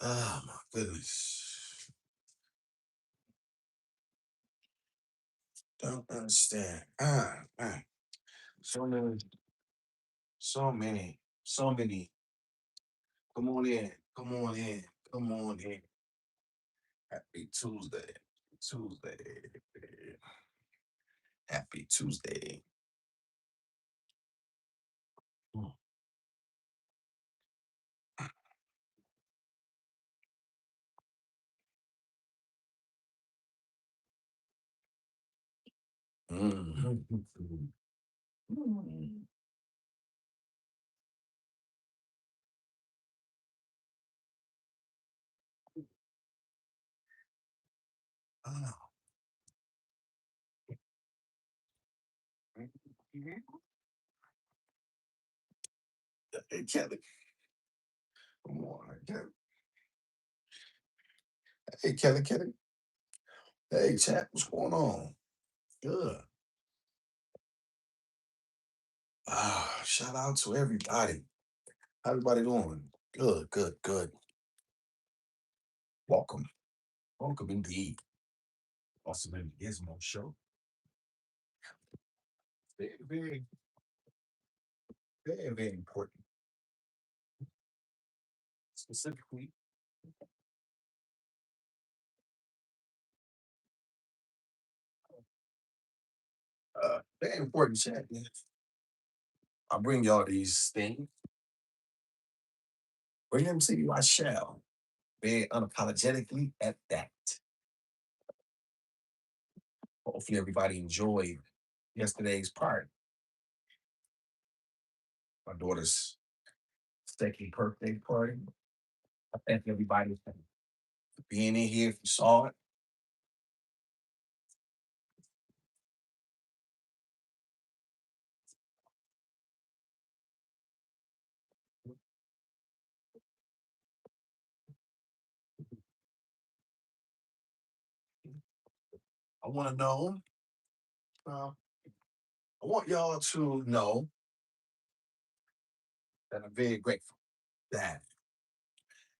Oh my goodness. Don't understand. So many, so many. Come on in. Come on in. Come on in. Happy Tuesday. Tuesday. Happy Tuesday. Mhm. Oh. Hey Kelly. Come on. Kelly. Hey Kelly, Kelly. Hey chat, what's going on? Good. Shout out to everybody. How everybody doing? Good, good, good. Welcome. Welcome indeed. Awesome in the Gizmo show. Very, very, very important. Specifically, very important chat. I bring y'all these things. Bring them to you, I shall. Very unapologetically at that. Hopefully everybody enjoyed yesterday's party. My daughter's second birthday party. I thank everybody for being in here. If you saw it, I want to know. Uh, I want y'all to know that I'm very grateful that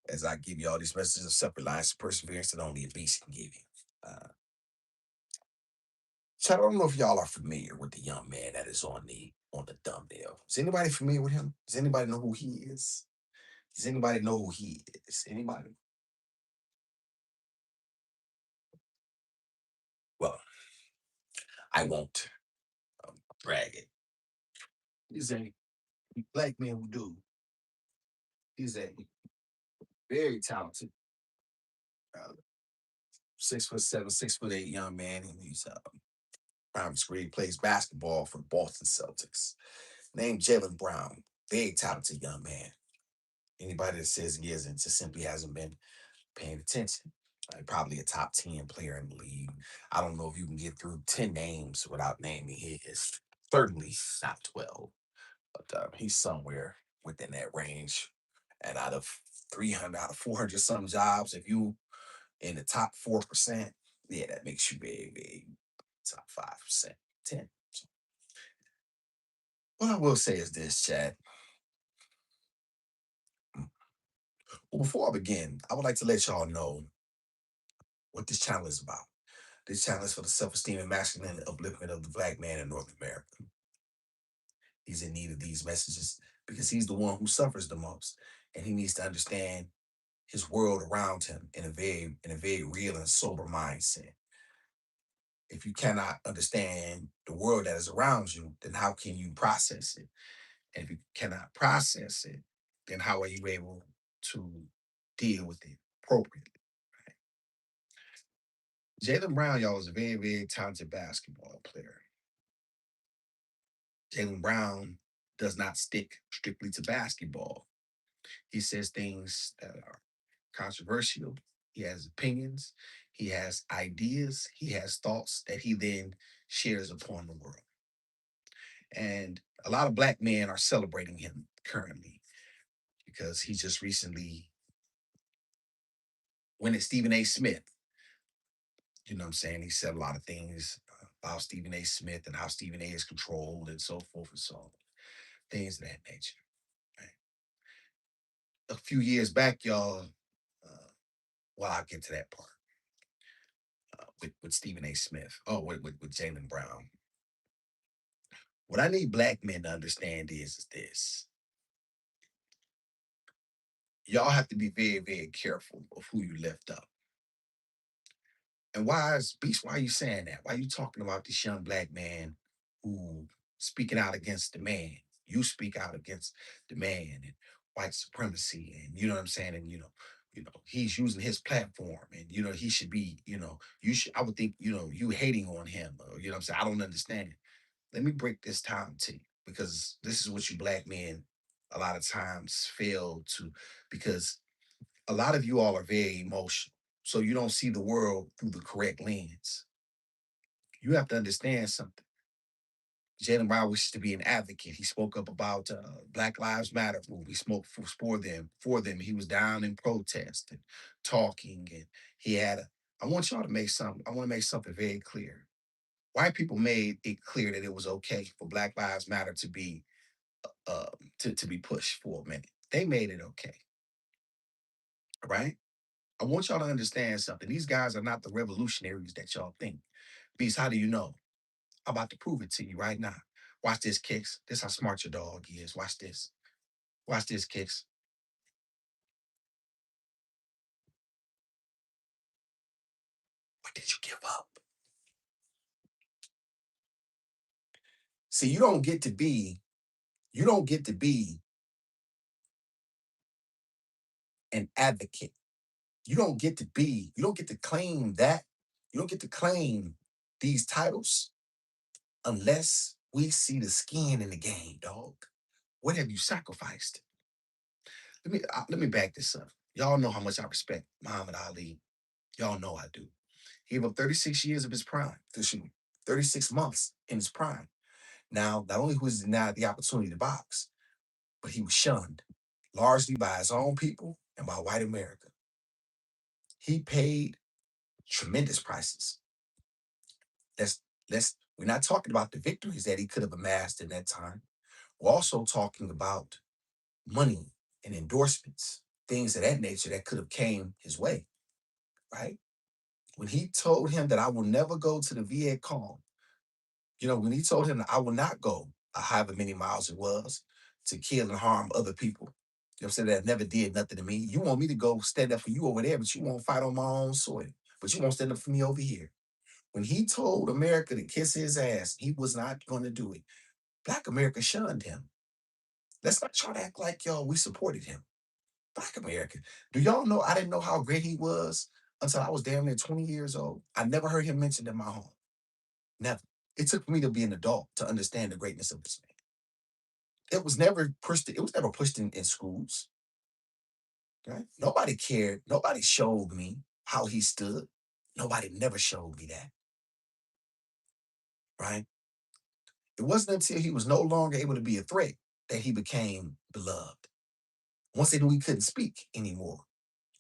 as I give you all these messages of self-reliance and perseverance that only a beast can give you. Uh, so I don't know if y'all are familiar with the young man that is on the thumbnail. Is anybody familiar with him? Does anybody know who he is? Does anybody know who he is? Anybody? Well, I won't brag it. He's a black man who do. He's a very talented, uh, 6'7", 6'8" young man, and he's primary school. He plays basketball for the Boston Celtics. Named Jalen Brown, very talented young man. Anybody that says he isn't just simply hasn't been paying attention. Probably a top 10 player in the league. I don't know if you can get through 10 names without naming his. Certainly not 12, but he's somewhere within that range. And out of 300, out of 400 some jobs, if you in the top 4%, yeah, that makes you very, very top 5%, 10. So what I will say is this, Chad. Well, before I begin, I would like to let y'all know what this channel is about. This channel is for the self-esteem and masculine upliftment of the black man in North America. He's in need of these messages because he's the one who suffers the most, and he needs to understand his world around him in a very real and sober mindset. If you cannot understand the world that is around you, then how can you process it? And if you cannot process it, then how are you able to deal with it appropriately? Jalen Brown, y'all, is a very, very talented basketball player. Jalen Brown does not stick strictly to basketball. He says things that are controversial. He has opinions. He has ideas. He has thoughts that he then shares upon the world. And a lot of black men are celebrating him currently because he just recently went at Stephen A. Smith. You know what I'm saying? He said a lot of things about Stephen A. Smith and how Stephen A. is controlled and so forth and so on. Things of that nature. Right? A few years back, y'all, Well, I'll get to that part with Stephen A. Smith. Oh, with Jalen Brown. What I need black men to understand is this: y'all have to be very, very careful of who you lift up. And why is Beast? Why are you saying that? Why are you talking about this young black man who speaking out against the man? You speak out against the man and white supremacy, and you know what I'm saying. And he's using his platform, and he should be, you should. I would think, you hating on him, or what I'm saying. I don't understand it. Let me break this down to you because this is what you black men a lot of times fail to, because a lot of you all are very emotional. So you don't see the world through the correct lens. You have to understand something. Jalen Brown wishes to be an advocate. He spoke up about Black Lives Matter movement. He spoke for them. For them, he was down in protest and talking. And he had a. I want y'all to make something. I want to make something very clear. White people made it clear that it was okay for Black Lives Matter to be uh, to be pushed for a minute. They made it okay, right? I want y'all to understand something. These guys are not the revolutionaries that y'all think. Beast, how do you know? I'm about to prove it to you right now. Watch this, Kicks. This how smart your dog is. Watch this. Watch this, Kicks. What did you give up? See, you don't get to be an advocate. You don't get to claim that. You don't get to claim these titles unless we see the skin in the game, dog. What have you sacrificed? Let me back this up. Y'all know how much I respect Muhammad Ali. Y'all know I do. He gave up 36 years of his prime. 36 months in his prime. Now, not only was he denied the opportunity to box, but he was shunned, largely by his own people and by white America. He paid tremendous prices. We're not talking about the victories that he could have amassed in that time. We're also talking about money and endorsements, things of that nature that could have came his way, right? When he told him that I will never go to the Viet Cong, when he told him that I will not go however many miles it was to kill and harm other people, I'm saying, that never did nothing to me. You want me to go stand up for you over there, but you won't fight on my own soil. But you won't stand up for me over here. When he told America to kiss his ass, he was not going to do it. Black America shunned him. Let's not try to act like, y'all, we supported him. Black America. Do y'all know I didn't know how great he was until I was damn near 20 years old? I never heard him mentioned in my home. Never. It took me to be an adult to understand the greatness of this man. It was never pushed in schools. Right? Nobody cared. Nobody showed me how he stood. Nobody never showed me that. Right? It wasn't until he was no longer able to be a threat that he became beloved. Once they knew he couldn't speak anymore.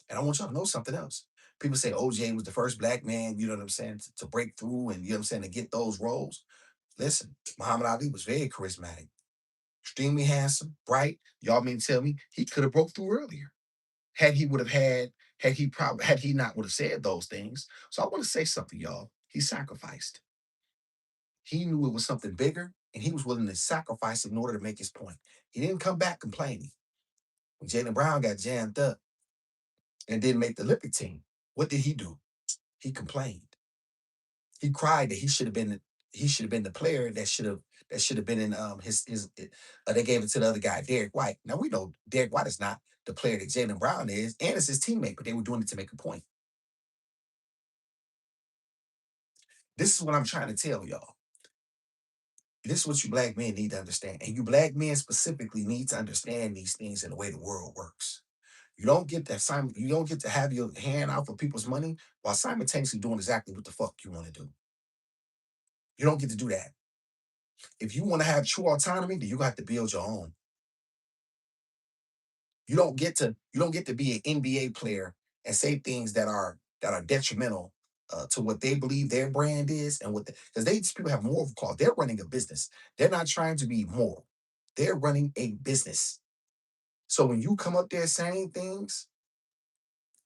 And I want y'all to know something else. People say OJ was the first black man, you know what I'm saying, to break through and, you know what I'm saying, to get those roles. Listen, Muhammad Ali was very charismatic, extremely handsome, bright. Y'all mean to tell me he could have broke through earlier had he would have had he not would have said those things. So I want to say something, y'all. He sacrificed. He knew it was something bigger, and he was willing to sacrifice in order to make his point. He didn't come back complaining. When Jalen Brown got jammed up and didn't make the Olympic team, what did he do? He complained. He cried that he should have been the player that should have been in they gave it to the other guy, Derek White. Now we know Derek White is not the player that Jalen Brown is, and it's his teammate, but they were doing it to make a point. This is what I'm trying to tell y'all. This is what you black men need to understand. And you black men specifically need to understand these things in the way the world works. You don't get to have your hand out for people's money while simultaneously doing exactly what the fuck you want to do. You don't get to do that. If you want to have true autonomy, then you got to build your own. You don't get to be an NBA player and say things that are detrimental to what they believe their brand is and because these people have moral cause. They're running a business. They're not trying to be moral. They're running a business. So when you come up there saying things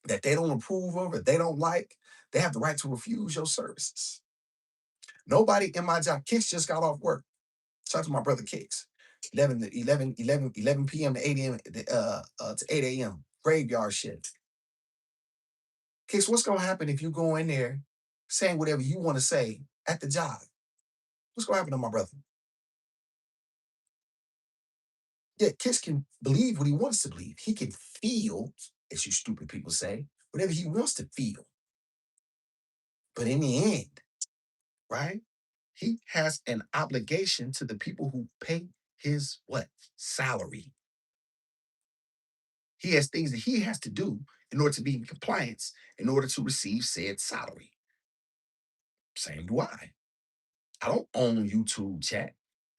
that they don't approve of or they don't like, they have the right to refuse your services. Nobody in my job, Kicks just got off work. Shout out to my brother Kicks. 11 p.m. to 8 a.m. To 8 a.m. Graveyard shift. Kicks, what's gonna happen if you go in there saying whatever you want to say at the job? What's gonna happen to my brother? Yeah, Kicks can believe what he wants to believe. He can feel, as you stupid people say, whatever he wants to feel. But in the end, right? He has an obligation to the people who pay his what? Salary. He has things that he has to do in order to be in compliance, in order to receive said salary. Same do I. I don't own YouTube chat.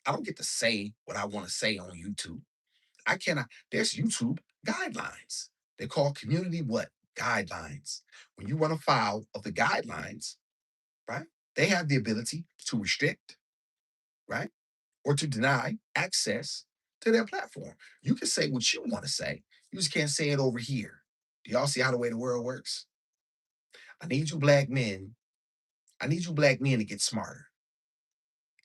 I don't get to say what I want to say on YouTube. I cannot, there's YouTube guidelines. They're called community what? Guidelines. When you run afoul of the guidelines, right? They have the ability to restrict, right? Or to deny access to their platform. You can say what you want to say. You just can't say it over here. Do y'all see how the way the world works? I need you black men. I need you black men to get smarter.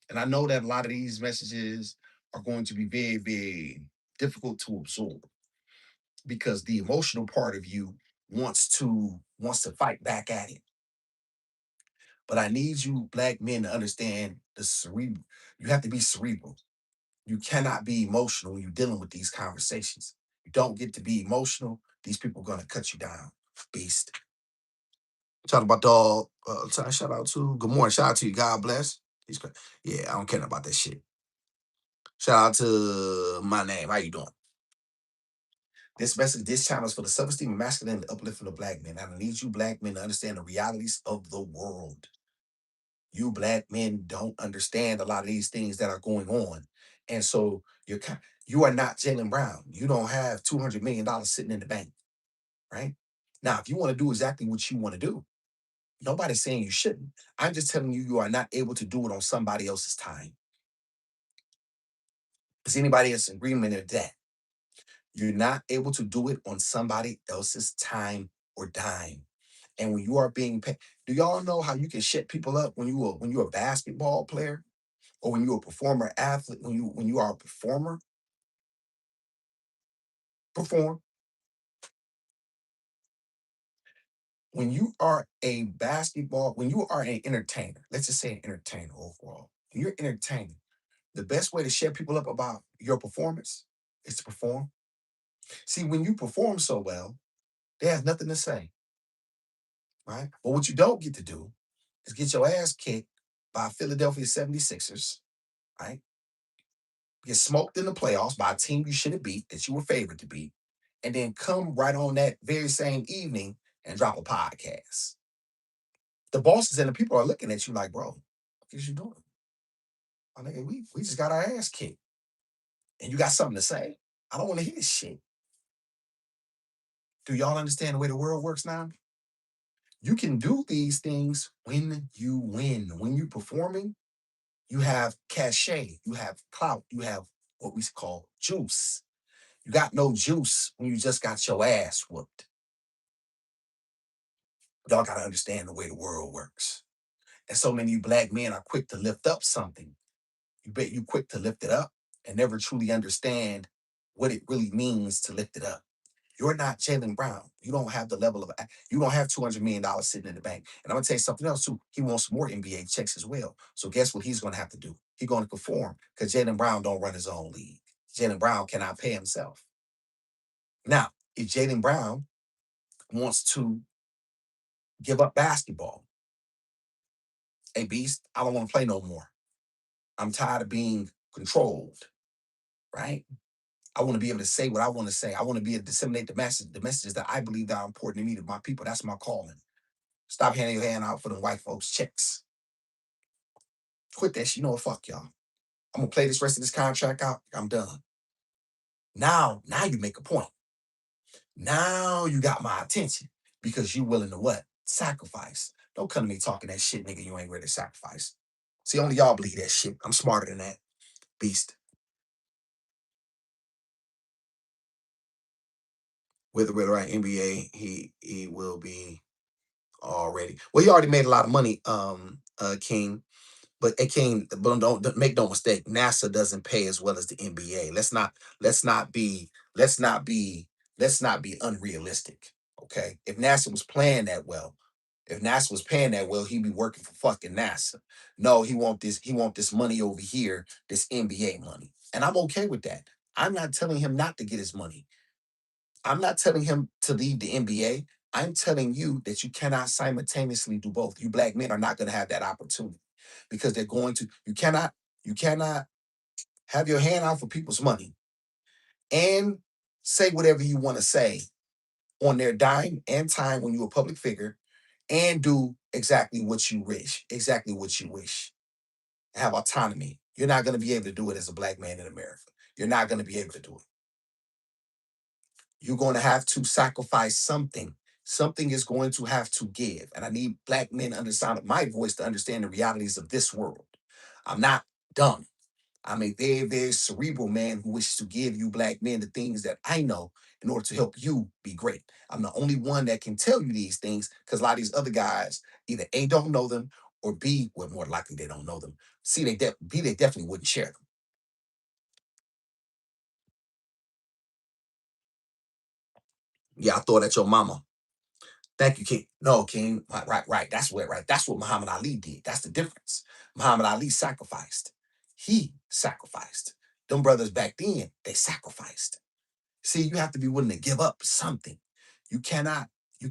And I know that a lot of these messages are going to be very, very difficult to absorb because the emotional part of you wants to fight back at it. But I need you black men to understand the cerebral. You have to be cerebral. You cannot be emotional when you're dealing with these conversations. You don't get to be emotional. These people are gonna cut you down. Beast. Talk about dog. Shout out to. Good morning. Shout out to you. God bless. Yeah, I don't care about that shit. Shout out to my name. How you doing? This message, this channel is for the self-esteem and masculine and uplifting of black men. I need you black men to understand the realities of the world. You black men don't understand a lot of these things that are going on. And so you are not Jalen Brown. You don't have $200 million sitting in the bank, right? Now, if you want to do exactly what you want to do, nobody's saying you shouldn't. I'm just telling you, you are not able to do it on somebody else's time. Is anybody else in agreement with that? You're not able to do it on somebody else's time or dime. And when you are being paid, do y'all know how you can shut people up when you're a basketball player or when you're a performer athlete? When you are a performer, perform. When you are a basketball, when you are an entertainer, let's just say an entertainer overall. When you're entertaining, the best way to shut people up about your performance is to perform. See, when you perform so well, they have nothing to say, right? But what you don't get to do is get your ass kicked by Philadelphia 76ers, right? Get smoked in the playoffs by a team you should have beat that you were favored to beat, and then come right on that very same evening and drop a podcast. The bosses and the people are looking at you like, bro, what is you doing? My nigga, we just got our ass kicked. And you got something to say? I don't want to hear this shit. Do y'all understand the way the world works now? You can do these things when you win. When you're performing, you have cachet, you have clout, you have what we call juice. You got no juice when you just got your ass whooped. Y'all got to understand the way the world works. And so many black men are quick to lift up something. You bet you quick to lift it up and never truly understand what it really means to lift it up. You're not Jalen Brown. You don't have the level of, you don't have $200 million sitting in the bank. And I'm going to tell you something else too. He wants more NBA checks as well. So guess what he's going to have to do? He's going to conform because Jalen Brown don't run his own league. Jalen Brown cannot pay himself. Now, if Jalen Brown wants to give up basketball, hey, Beast, I don't want to play no more. I'm tired of being controlled, right? I want to be able to say what I want to say. I want to be able to disseminate the messages that I believe that are important to me, to my people. That's my calling. Stop handing your hand out for the white folks checks. Quit that shit. You know what? Fuck y'all. I'm gonna play this rest of this contract out. I'm done. Now you make a point. Now you got my attention because you willing to what? Sacrifice. Don't come to me talking that shit, nigga. You ain't ready to sacrifice. See, only y'all believe that shit. I'm smarter than that. Beast. With the right NBA, he will be already. Well, he already made a lot of money, King. But it can but don't make no mistake, NASA doesn't pay as well as the NBA. Let's not be let's not be let's not be unrealistic. Okay. If NASA was paying that well, he'd be working for fucking NASA. No, he want this money over here, this NBA money. And I'm okay with that. I'm not telling him not to get his money. I'm not telling him to leave the NBA. I'm telling you that you cannot simultaneously do both. You black men are not going to have that opportunity because they're going to, you cannot have your hand out for people's money and say whatever you want to say on their dime and time when you're a public figure and do exactly what you wish. Have autonomy. You're not going to be able to do it as a black man in America. You're not going to be able to do it. You're going to have to sacrifice something. Something is going to have to give. And I need black men under the sound of my voice to understand the realities of this world. I'm not dumb. I'm a very, very cerebral man who wishes to give you black men the things that I know in order to help you be great. I'm the only one that can tell you these things because a lot of these other guys either A, don't know them, or B, well, more likely they don't know them. C, B, they definitely wouldn't share them. Yeah, I thought at your mama. Thank you, King. No, King. Right. That's what Muhammad Ali did. That's the difference. Muhammad Ali sacrificed. He sacrificed. Them brothers back then, they sacrificed. See, you have to be willing to give up something. You cannot, you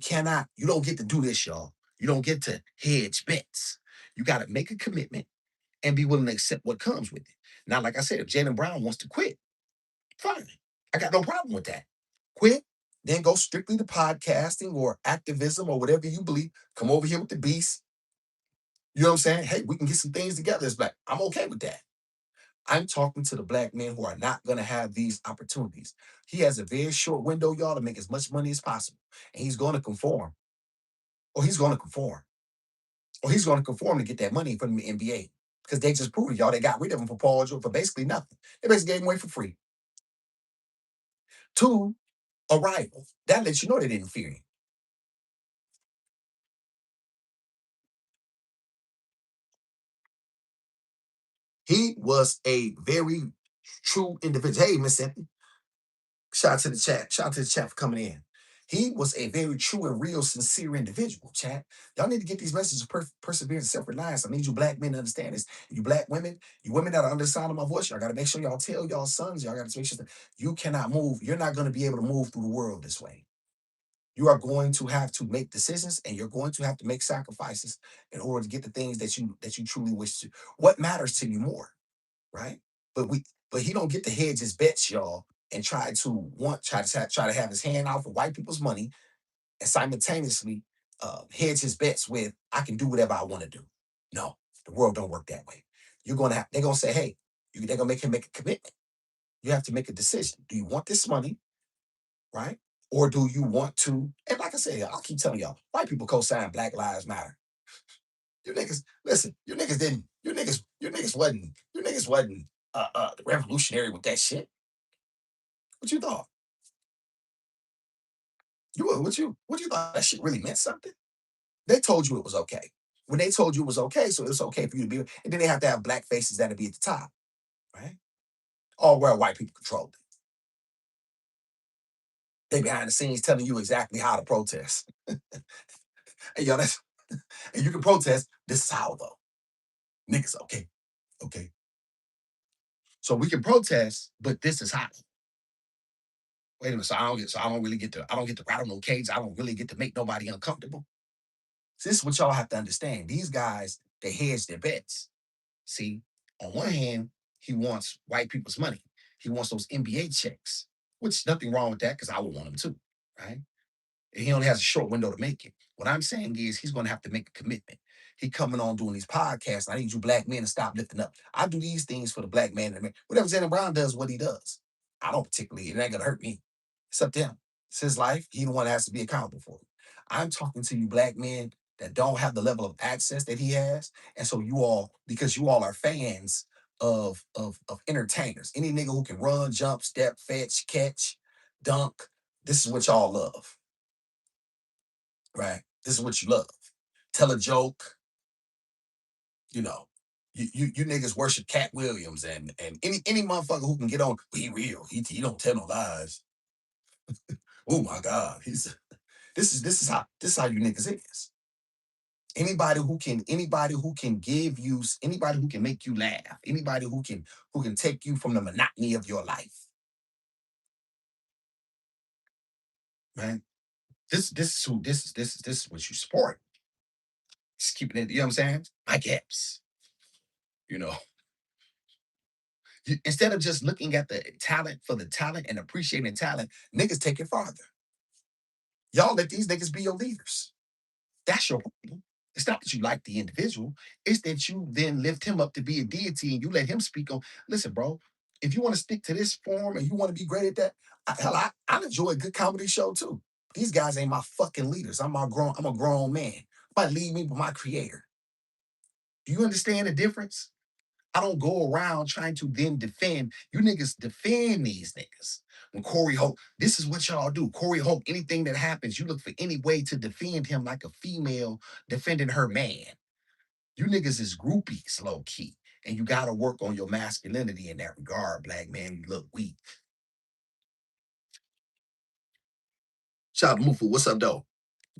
don't get to do this, y'all. You don't get to hedge bets. You got to make a commitment and be willing to accept what comes with it. Now, like I said, if Jalen Brown wants to quit, fine. I got no problem with that. Quit, then go strictly to podcasting or activism or whatever you believe. Come over here with the beast. You know what I'm saying? Hey, we can get some things together. It's like, I'm okay with that. I'm talking to the black men who are not going to have these opportunities. He has a very short window, y'all, to make as much money as possible. And he's going to conform, or he's going to conform, or he's going to conform to get that money from the NBA. Because they just proved it, y'all. They got rid of him for Paul George for basically nothing. They basically gave him away for free. Two, a rival. That lets you know they didn't fear him. He was a very true individual. Hey, Miss Cynthia, shout out to the chat. Shout out to the chat for coming in. He was a very true and real, sincere individual, chat. Y'all need to get these messages of perseverance and self-reliance. I need you black men to understand this. You black women, you women that are under the sound of my voice, y'all got to make sure y'all tell y'all sons, y'all got to make sure that you cannot move. You're not going to be able to move through the world this way. You are going to have to make decisions and you're going to have to make sacrifices in order to get the things that you truly wish to. What matters to you more? Right? But we but he don't get to hedge his bets, y'all, and try to have his hand out for white people's money and simultaneously hedge his bets with I can do whatever I want to do. No, the world don't work that way. They're gonna say, hey, they're gonna make him make a commitment. You have to make a decision. Do you want this money, right? Or do you want to? And like I said, I'll keep telling y'all, white people co-sign Black Lives Matter. You niggas, listen, you niggas didn't, you niggas wasn't revolutionary with that shit. What you thought? What you thought that shit really meant something? They told you it was okay. When they told you it was okay, so it's okay for you to be, and then they have to have black faces that'll be at the top, right? All where white people controlled it. They behind the scenes telling you exactly how to protest. And yo, that's and you can protest. This is how though. Niggas, okay, okay. So we can protest, but this is how. Wait a minute. So I don't really get to I don't get to rattle no cage. I don't really get to make nobody uncomfortable. So this is what y'all have to understand. These guys, they hedge their bets. See, on one hand, he wants white people's money. He wants those NBA checks, which nothing wrong with that because I would want them too, right? And he only has a short window to make it. What I'm saying is he's going to have to make a commitment. He coming on doing these podcasts. I need you black men to stop lifting up. I do these things for the black man. Whatever Jalen Brown does, what he does. I don't particularly, it ain't going to hurt me. It's up to him. It's his life. He the one that has to be accountable for it. I'm talking to you black men that don't have the level of access that he has. And so you all, because you all are fans of entertainers, any nigga who can run, jump, step, fetch, catch, dunk, this is what y'all love. right? This is what you love. Tell a joke, you know. You niggas worship Cat Williams and any motherfucker who can get on. He real. He don't tell no lies. Oh my God. This is how you niggas is. Anybody who can give you anybody who can make you laugh, anybody who can take you from the monotony of your life, man. This is what you support. Just keeping it, you know what I'm saying? My gaps, you know. Instead of just looking at the talent for the talent and appreciating talent, niggas take it farther. Y'all let these niggas be your leaders. That's your problem. It's not that you like the individual, it's that you then lift him up to be a deity and you let him speak on. Listen, bro, if you want to stick to this form and you want to be great at that, hell, I enjoy a good comedy show too. These guys ain't my fucking leaders. I'm a grown man. But lead me with my creator. Do you understand the difference? I don't go around trying to then defend. You niggas defend these niggas. When Corey Hope, this is what y'all do. Corey Hope, anything that happens, you look for any way to defend him like a female defending her man. You niggas is groupies, low key. And you gotta work on your masculinity in that regard, black man. You look weak. Shout out to Mufu. What's up, though?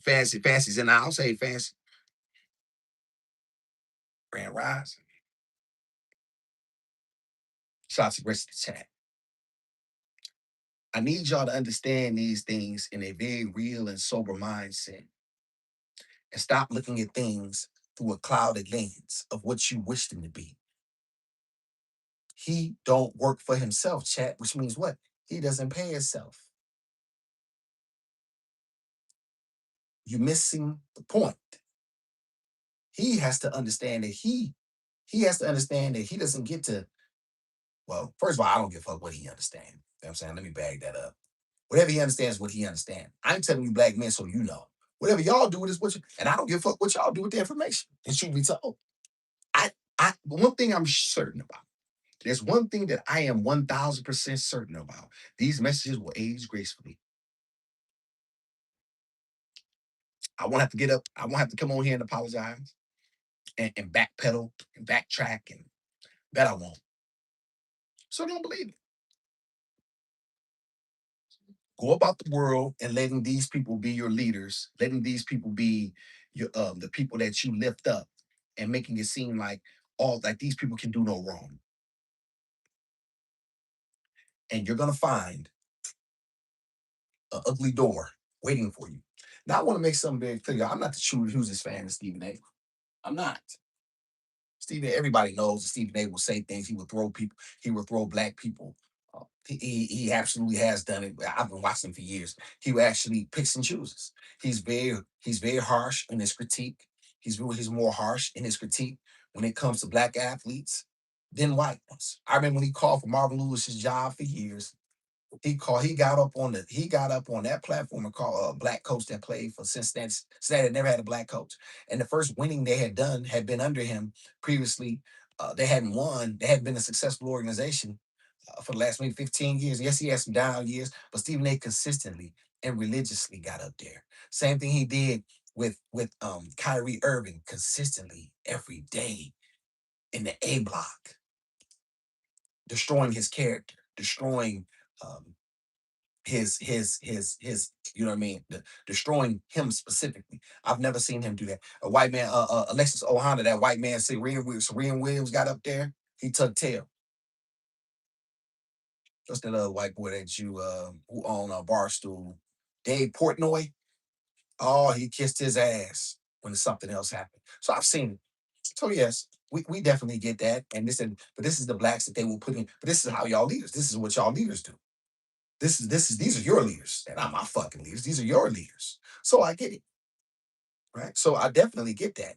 Fancy's in the house. Hey, Fancy. Grand Rise. Shout out to the rest of the chat. I need y'all to understand these things in a very real and sober mindset and stop looking at things through a clouded lens of what you wish them to be. He don't work for himself, chat, which means what? He doesn't pay himself. You're missing the point. He has to understand that he has to understand that he doesn't get to, well, first of all, I don't give a fuck what he understands. You know what I'm saying? Let me bag that up. Whatever he understands, what he understands. I'm telling you, black men, so you know. Whatever y'all do with is what you, and I don't give a fuck what y'all do with the information. It should be told. One thing I'm certain about. There's one thing that I am 1000% certain about. These messages will age gracefully. I won't have to get up. I won't have to come on here and apologize and backpedal and backtrack and that I won't. So don't believe it. Go about the world and letting these people be your leaders, letting these people be your the people that you lift up and making it seem like all like these people can do no wrong. And you're gonna find an ugly door waiting for you. Now I want to make something very clear. I'm not the true Hughes fan of Stephen A. I'm not. Stephen, everybody knows that Stephen A. will say things. He would throw people. He would throw black people. He absolutely has done it. I've been watching him for years. He actually picks and chooses. He's very harsh in his critique. He's more harsh in his critique when it comes to black athletes than white ones. I remember when he called for Marvin Lewis's job for years. He got up on that platform and called a black coach that played for Cincinnati. Cincinnati had never had a black coach. And the first winning they had done had been under him previously. They hadn't won. They hadn't been a successful organization for the last maybe 15 years. Yes, he had some down years, but Stephen A consistently and religiously got up there. Same thing he did with Kyrie Irving consistently every day in the A block, destroying his character, destroying um, his you know what I mean, destroying him specifically. I've never seen him do that. A white man, Alexis Ohana, that white man, Serena Williams got up there. He tucked tail. Just that other white boy that you who own a Barstool, Dave Portnoy. Oh, he kissed his ass when something else happened. So I've seen it. So yes, we definitely get that. But this is the blacks that they will put in. But this is how y'all leaders. This is what y'all leaders do. These are your leaders. They're not my fucking leaders. These are your leaders. So I get it. Right. So I definitely get that.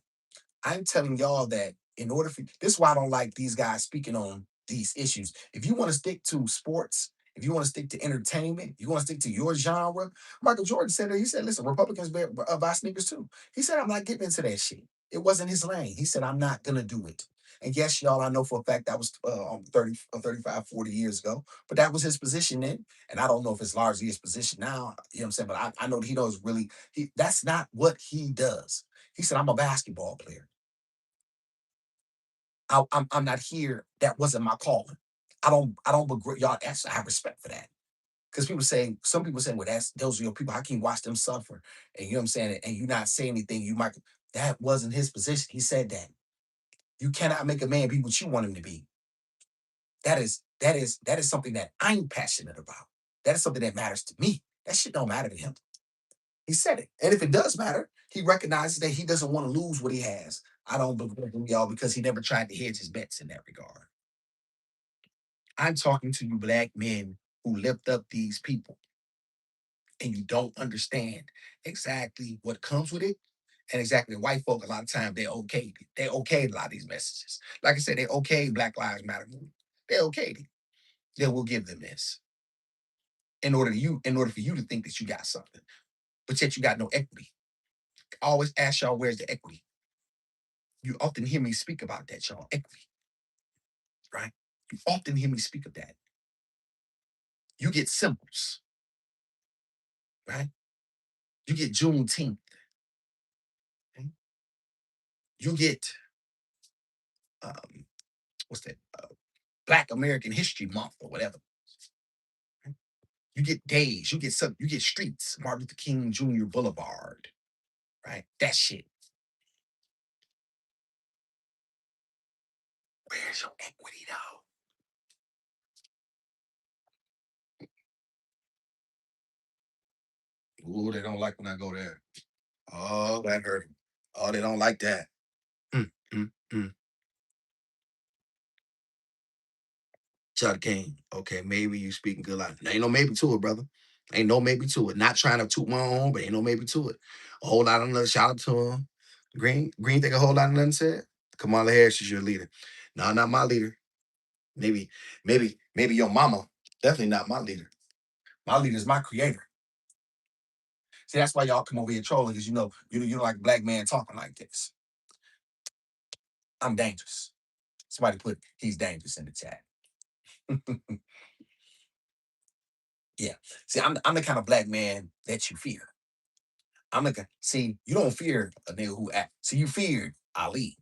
I'm telling y'all that in order for this is why I don't like these guys speaking on these issues. If you want to stick to sports, if you want to stick to entertainment, you want to stick to your genre. Michael Jordan said that. He said, listen, Republicans buy sneakers too. He said, I'm not getting into that shit. It wasn't his lane. He said, I'm not gonna do it. And yes, y'all, I know for a fact that was 30, 35, 40 years ago, but that was his position then. And I don't know if it's largely his position now, you know what I'm saying? But I know that he knows really, that's not what he does. He said, I'm a basketball player. I'm not here. That wasn't my calling. I don't begrudge y'all. That's, I have respect for that. Because people say, some people say, well, that's those are your people. How can you watch them suffer? And you know what I'm saying? And you not say anything, you might, that wasn't his position. He said that. You cannot make a man be what you want him to be. That is something that I'm passionate about. That is something that matters to me. That shit don't matter to him. He said it. And if it does matter, he recognizes that he doesn't want to lose what he has. I don't believe in y'all because he never tried to hedge his bets in that regard. I'm talking to you black men who lift up these people and you don't understand exactly what comes with it. And exactly white folk, a lot of times they okay a lot of these messages. Like I said, they okay Black Lives Matter movement. They okay it. They will give them this in order for you to think that you got something, but yet you got no equity. I always ask y'all, where's the equity? You often hear me speak about that, y'all. Equity, right? You often hear me speak of that. You get symbols, right? You get Juneteenth. Okay? You get um, what's that? Black American History Month or whatever. Right? You get days. You get some. You get streets. Martin Luther King Jr. Boulevard. Right? That shit. Where's your equity though? Ooh, they don't like when I go there. Oh, that hurt 'em. Oh, they don't like that. Mm, mm, mm. Chuck King. Okay, maybe you speaking good life. Ain't no maybe to it, brother. Ain't no maybe to it. Not trying to toot my own, but ain't no maybe to it. A whole lot of another shout out to him. Green think a whole lot of nothing said. Kamala Harris is your leader. No, not my leader. Maybe, maybe your mama. Definitely not my leader. My leader is my creator. See, that's why y'all come over here trolling, because you don't like black man talking like this. I'm dangerous. Somebody put he's dangerous in the chat. Yeah. See, I'm the kind of black man that you fear. I'm like, see, you don't fear a nigga who act. See, you feared Ali.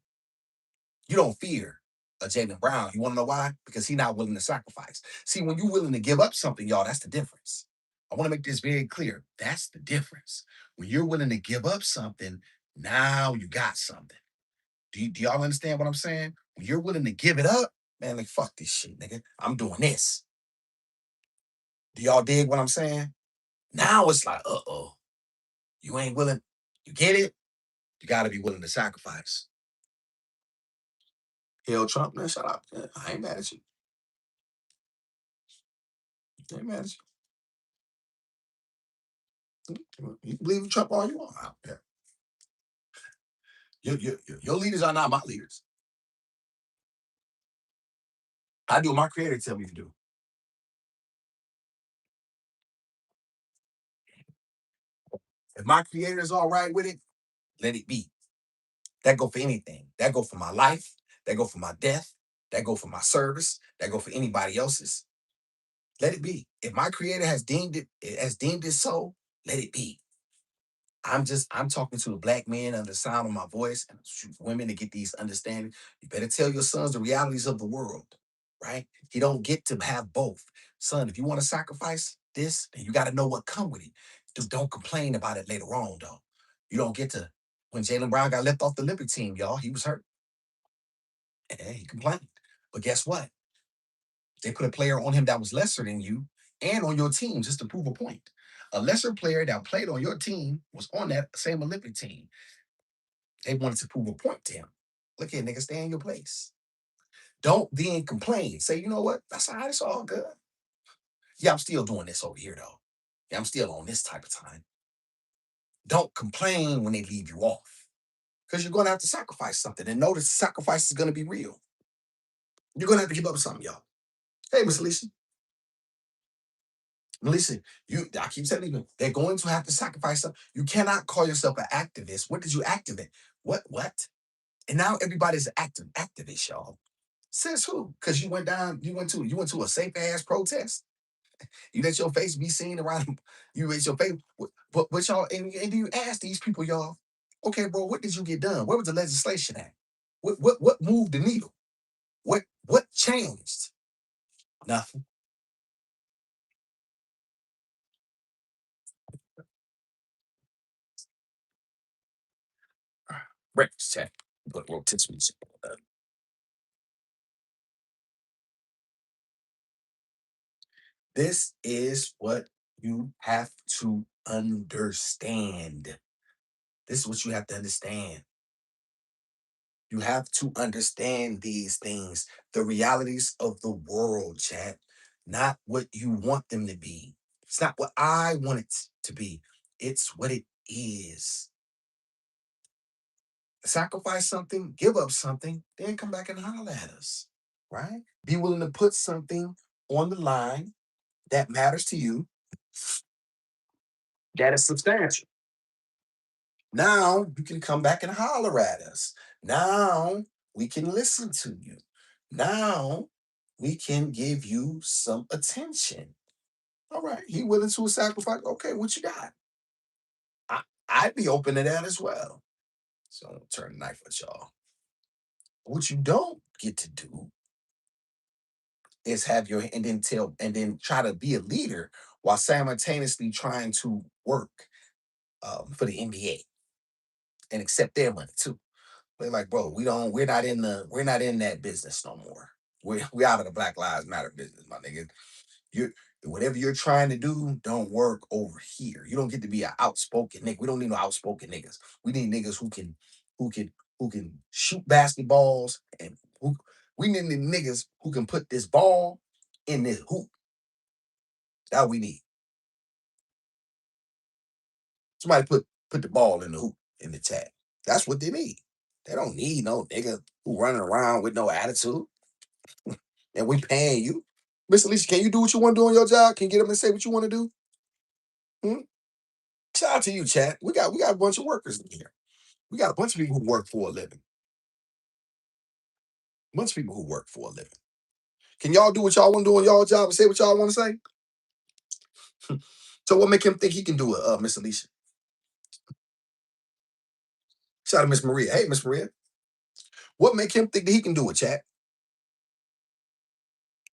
You don't fear a Jalen Brown. You want to know why? Because he's not willing to sacrifice. See, when you're willing to give up something, y'all, that's the difference. I want to make this very clear. That's the difference. When you're willing to give up something, now you got something. Do y'all understand what I'm saying? When you're willing to give it up, man, like fuck this shit, nigga. I'm doing this. Do y'all dig what I'm saying? Now it's like, uh-oh, you ain't willing. You get it? You got to be willing to sacrifice. Hell, Trump, man, shut up. Yeah, I ain't mad at you. I ain't mad at you. You can believe in Trump all you want. I don't care. Your leaders are not my leaders. I do what my creator tell me to do. If my creator is all right with it, let it be. That go for anything. That go for my life. That go for my death. That go for my service. That go for anybody else's. Let it be. If my creator has deemed it so, let it be. I'm talking to a black man under the sound of my voice and women to get these understanding. You better tell your sons the realities of the world, right? You don't get to have both. Son, if you want to sacrifice this, then you got to know what come with it. Just don't complain about it later on, though. You don't get to, when Jalen Brown got left off the Olympic team, y'all, he was hurt. And he complained. But guess what? They put a player on him that was lesser than you and on your team just to prove a point. A lesser player that played on your team was on that same Olympic team. They wanted to prove a point to him. Look here, nigga, stay in your place. Don't then complain. Say, you know what? That's all right. It's all good. Yeah, I'm still doing this over here, though. Yeah, I'm still on this type of time. Don't complain when they leave you off because you're going to have to sacrifice something. And notice the sacrifice is going to be real. You're going to have to give up something, y'all. Hey, Miss Alicia. Listen, I keep telling you, they're going to have to sacrifice something. You cannot call yourself an activist. What did you activate? What? And now everybody's activist, y'all. Says who? Because you went to a safe ass protest. You let your face be seen around. You let your face. But y'all, and you ask these people, y'all, okay, bro, what did you get done? Where was the legislation at? What moved the needle? What changed? Nothing. Breakfast chat. But rotisserie chicken. This is what you have to understand. This is what you have to understand. You have to understand these things, the realities of the world, chat, not what you want them to be. It's not what I want it to be. It's what it is. Sacrifice something, give up something, then come back and holler at us, right? Be willing to put something on the line that matters to you, that is substantial. Now you can come back and holler at us. Now we can listen to you. Now we can give you some attention. All right, he willing to sacrifice. Okay, what you got? I, I'd be open to that as well. So I'm gonna turn the knife at y'all. What you don't get to do is have your and then try to be a leader while simultaneously trying to work for the NBA and accept their money too. They're like, bro, we're not in that business no more. We out of the Black Lives Matter business, my nigga. You whatever you're trying to do, don't work over here. You don't get to be an outspoken nigga. We don't need no outspoken niggas. We need niggas who can who can shoot basketballs and who we need the niggas who can put this ball in this hoop. That we need. Somebody put the ball in the hoop in the chat. That's what they need. They don't need no nigga who running around with no attitude. And we paying you. Miss Alicia, can you do what you want to do on your job? Can you get up and say what you want to do? Hmm? Shout out to you, chat. We got a bunch of workers in here. We got a bunch of people who work for a living. A bunch of people who work for a living. Can y'all do what y'all want to do on y'all job and say what y'all want to say? So what make him think he can do it, Miss Alicia? Shout out to Miss Maria. Hey, Miss Maria. What make him think that he can do it, chat?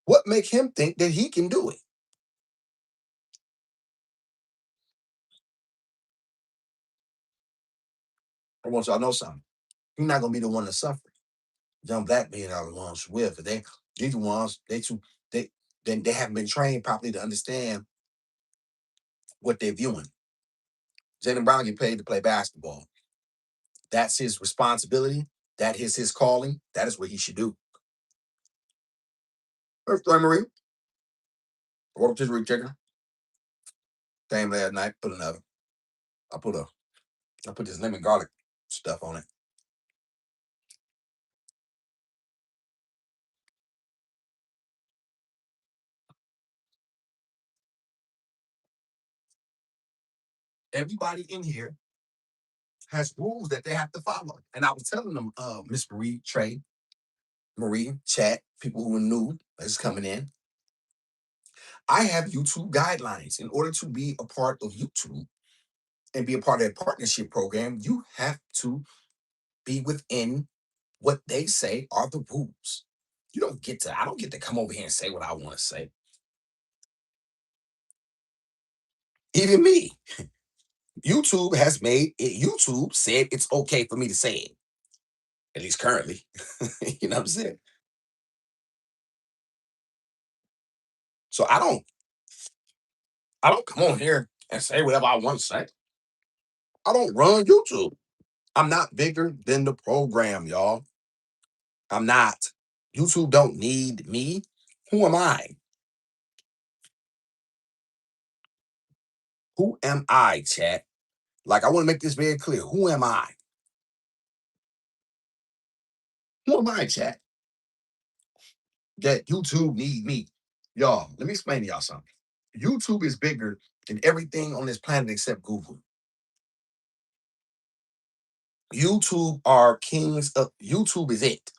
What make him think that he can do it? I want y'all to know something. He's not gonna be the one to suffer. Young black men are the ones who will, but these ones, they they haven't been trained properly to understand what they're viewing. Jalen Brown get paid to play basketball. That's his responsibility. That is his calling. That is what he should do. First time, Marie. I woke up this week chicken. Came last night. Put another. I put a. I put this lemon garlic stuff on it. Everybody in here has rules that they have to follow. And I was telling them, Miss Marie, Trey, Marie, chat, people who are new that's coming in. I have YouTube guidelines. In order to be a part of YouTube and be a part of a partnership program, you have to be within what they say are the rules. I don't get to come over here and say what I want to say. Even me. YouTube said it's okay for me to say it, at least currently. You know what I'm saying? So I don't come on here and say whatever I want to say. I don't run YouTube. I'm not bigger than the program, y'all. I'm not. YouTube don't need me. Who am I? Who am I, chat? Like, I want to make this very clear. Who am I? Who am I, chat? That YouTube need me. Y'all, let me explain to y'all something. YouTube is bigger than everything on this planet except Google. YouTube are kings of YouTube is it.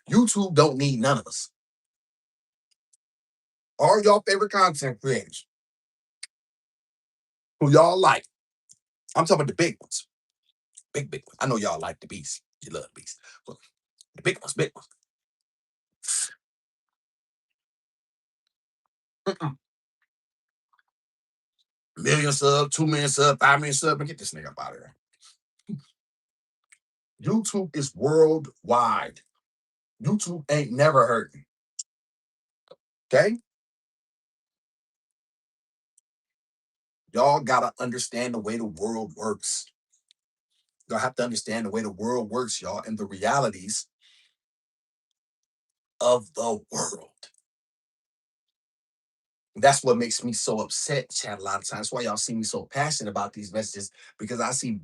YouTube don't need none of us. All y'all favorite content creators who y'all like. I'm talking about the big ones. Big ones. I know y'all like the beast. You love the beast. But the big ones, big ones. Mm-mm. Million sub, 2 million sub, 5 million sub, and get this nigga up out of here. YouTube is worldwide. YouTube ain't never hurting. Okay? Y'all gotta understand the way the world works. Y'all have to understand the way the world works, y'all, and the realities of the world. That's what makes me so upset, chat, a lot of times. That's why y'all see me so passionate about these messages, because I see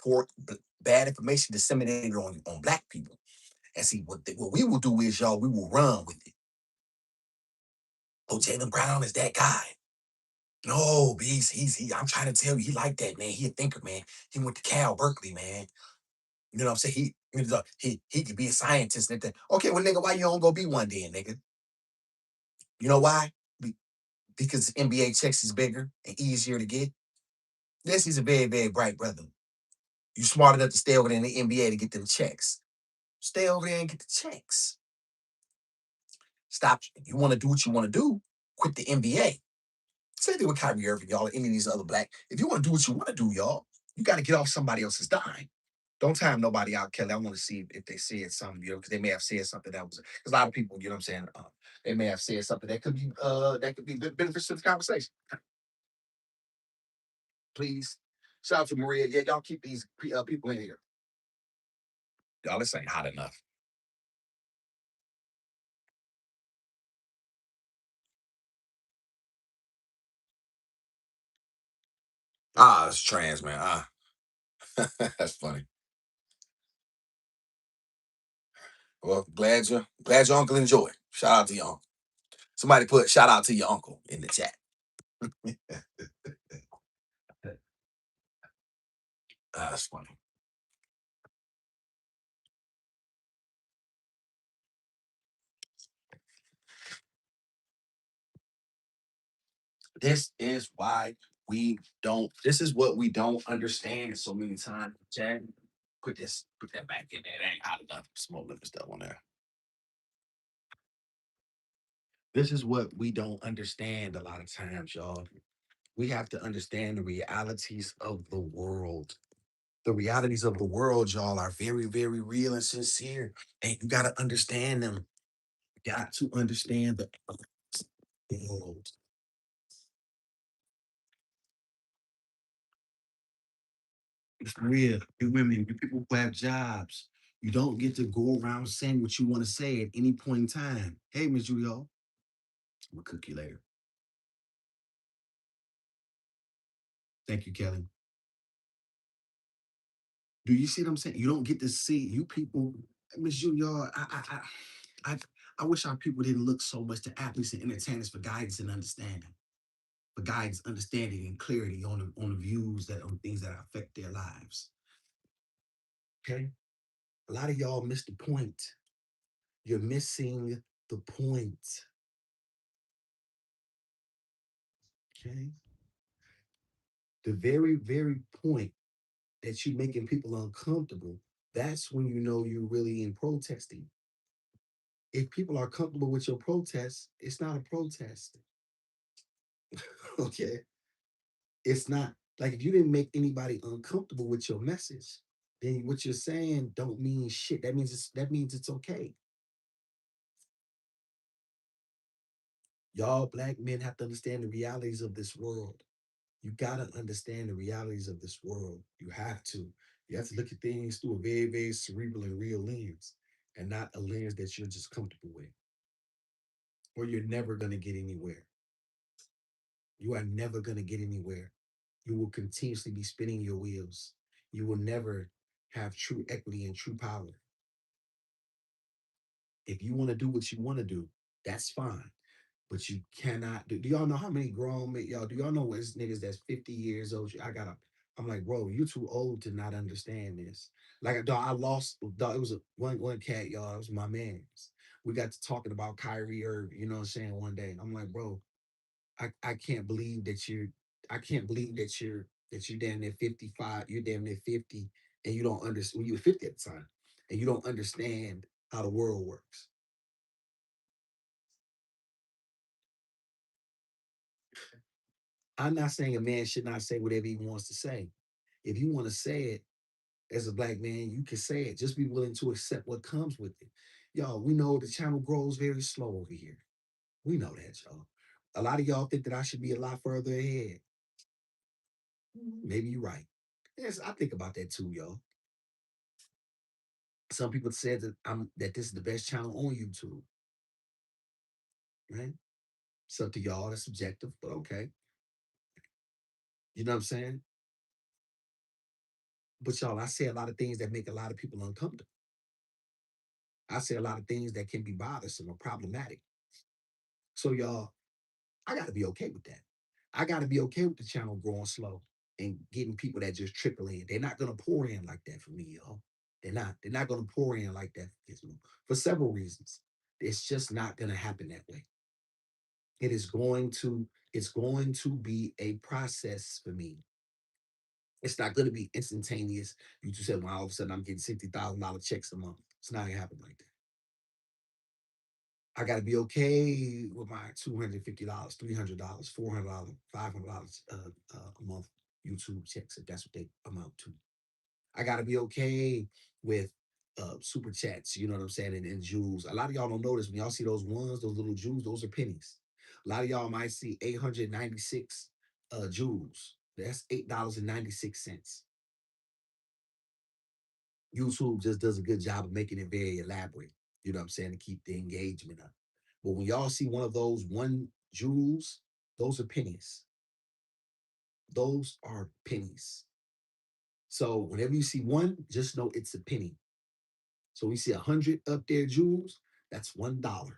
poor, bad information disseminated on black people. And see, what we will do is, y'all, we will run with it. Oh, Jalen Brown is that guy. No, I'm trying to tell you, he like that, man. He a thinker, man. He went to Cal Berkeley, man. You know what I'm saying? He could be a scientist and everything. Okay, well, nigga, why you don't go be one then, nigga? You know why? Because NBA checks is bigger and easier to get. Yes, he's a very, very bright brother. You smart enough to stay over there in the NBA to get them checks. Stay over there and get the checks. Stop. If you want to do what you want to do, quit the NBA. Same thing with Kyrie Irving, y'all, or any of these other black. If you want to do what you want to do, y'all, you got to get off somebody else's dime. Don't time nobody out, Kelly. I want to see if they said something, because they may have said something that was, because a lot of people, you know what I'm saying, they may have said something that could be beneficial to the conversation. Please. Shout out to Maria. Yeah, y'all keep these people in here. Y'all, this ain't hot enough. Ah, it's trans, man. Ah, that's funny. Well, glad your uncle enjoyed. Shout out to your uncle. Somebody put shout out to your uncle in the chat. That's funny. This is why we don't. This is what we don't understand so many times. Chad, put that back in there. It ain't hot enough. Smoke limit stuff on there. This is what we don't understand a lot of times, y'all. We have to understand the realities of the world. The realities of the world, y'all, are very, very real and sincere. And you got to understand them. You got to understand the world. It's real. You women, you people who have jobs, you don't get to go around saying what you want to say at any point in time. Hey, Miss Julio, I'm gonna cook you later. Thank you, Kelly. Do you see what I'm saying? You don't get to see you people, Miss Julio. I, I wish our people didn't look so much to athletes and entertainers for guidance and understanding, for guidance, understanding, and clarity on the views that on things that affect their lives. Okay, a lot of y'all miss the point. You're missing the point. Okay, the very, very point that you're making people uncomfortable, that's when you know you're really in protesting. If people are comfortable with your protest, it's not a protest. Okay. It's not like if you didn't make anybody uncomfortable with your message, then what you're saying don't mean shit. That means it's okay. Y'all black men have to understand the realities of this world. You gotta understand the realities of this world. You have to. You have to look at things through a very, very cerebral and real lens, and not a lens that you're just comfortable with, or you're never gonna get anywhere. You are never gonna get anywhere. You will continuously be spinning your wheels. You will never have true equity and true power. If you want to do what you want to do, that's fine. But you cannot do. Do y'all know how many grown men, y'all? Do y'all know what niggas that's 50 years old? I got a I'm like, bro, you're too old to not understand this. Like, dog, I lost. Dog, it was a one cat, y'all. It was my man's. We got to talking about Kyrie Irving. You know what I'm saying? One day, I'm like, bro, I can't believe that you're. I can't believe that you're damn near 55. You're damn near 50, and you don't understand. Well, you were 50 at the time, and you don't understand how the world works. I'm not saying a man should not say whatever he wants to say. If you want to say it as a black man, you can say it. Just be willing to accept what comes with it. Y'all, we know the channel grows very slow over here. We know that, y'all. A lot of y'all think that I should be a lot further ahead. Maybe you're right. Yes, I think about that too, y'all. Some people said that this is the best channel on YouTube, right? It's up to y'all. That's subjective, but okay. You know what I'm saying? But y'all, I say a lot of things that make a lot of people uncomfortable. I say a lot of things that can be bothersome or problematic. So y'all, I got to be okay with that. I got to be okay with the channel growing slow and getting people that just trickle in. They're not gonna pour in like that for me, y'all. They're not. They're not gonna pour in like that for Gizmo for several reasons. It's just not gonna happen that way. It is going to. It's going to be a process for me. It's not going to be instantaneous. You just said, well, all of a sudden I'm getting $60,000 checks a month. It's not gonna happen like that. I got to be okay with my $250, $300, $400, $500 a month YouTube checks if that's what they amount to. I got to be okay with super chats. You know what I'm saying? And jewels. A lot of y'all don't notice when y'all see those ones, those little jewels, those are pennies. A lot of y'all might see 896 jewels. That's $8.96. YouTube just does a good job of making it very elaborate. You know what I'm saying? To keep the engagement up. But when y'all see one of those one jewels, those are pennies. Those are pennies. So whenever you see one, just know it's a penny. So we see 100 up there jewels, that's $1.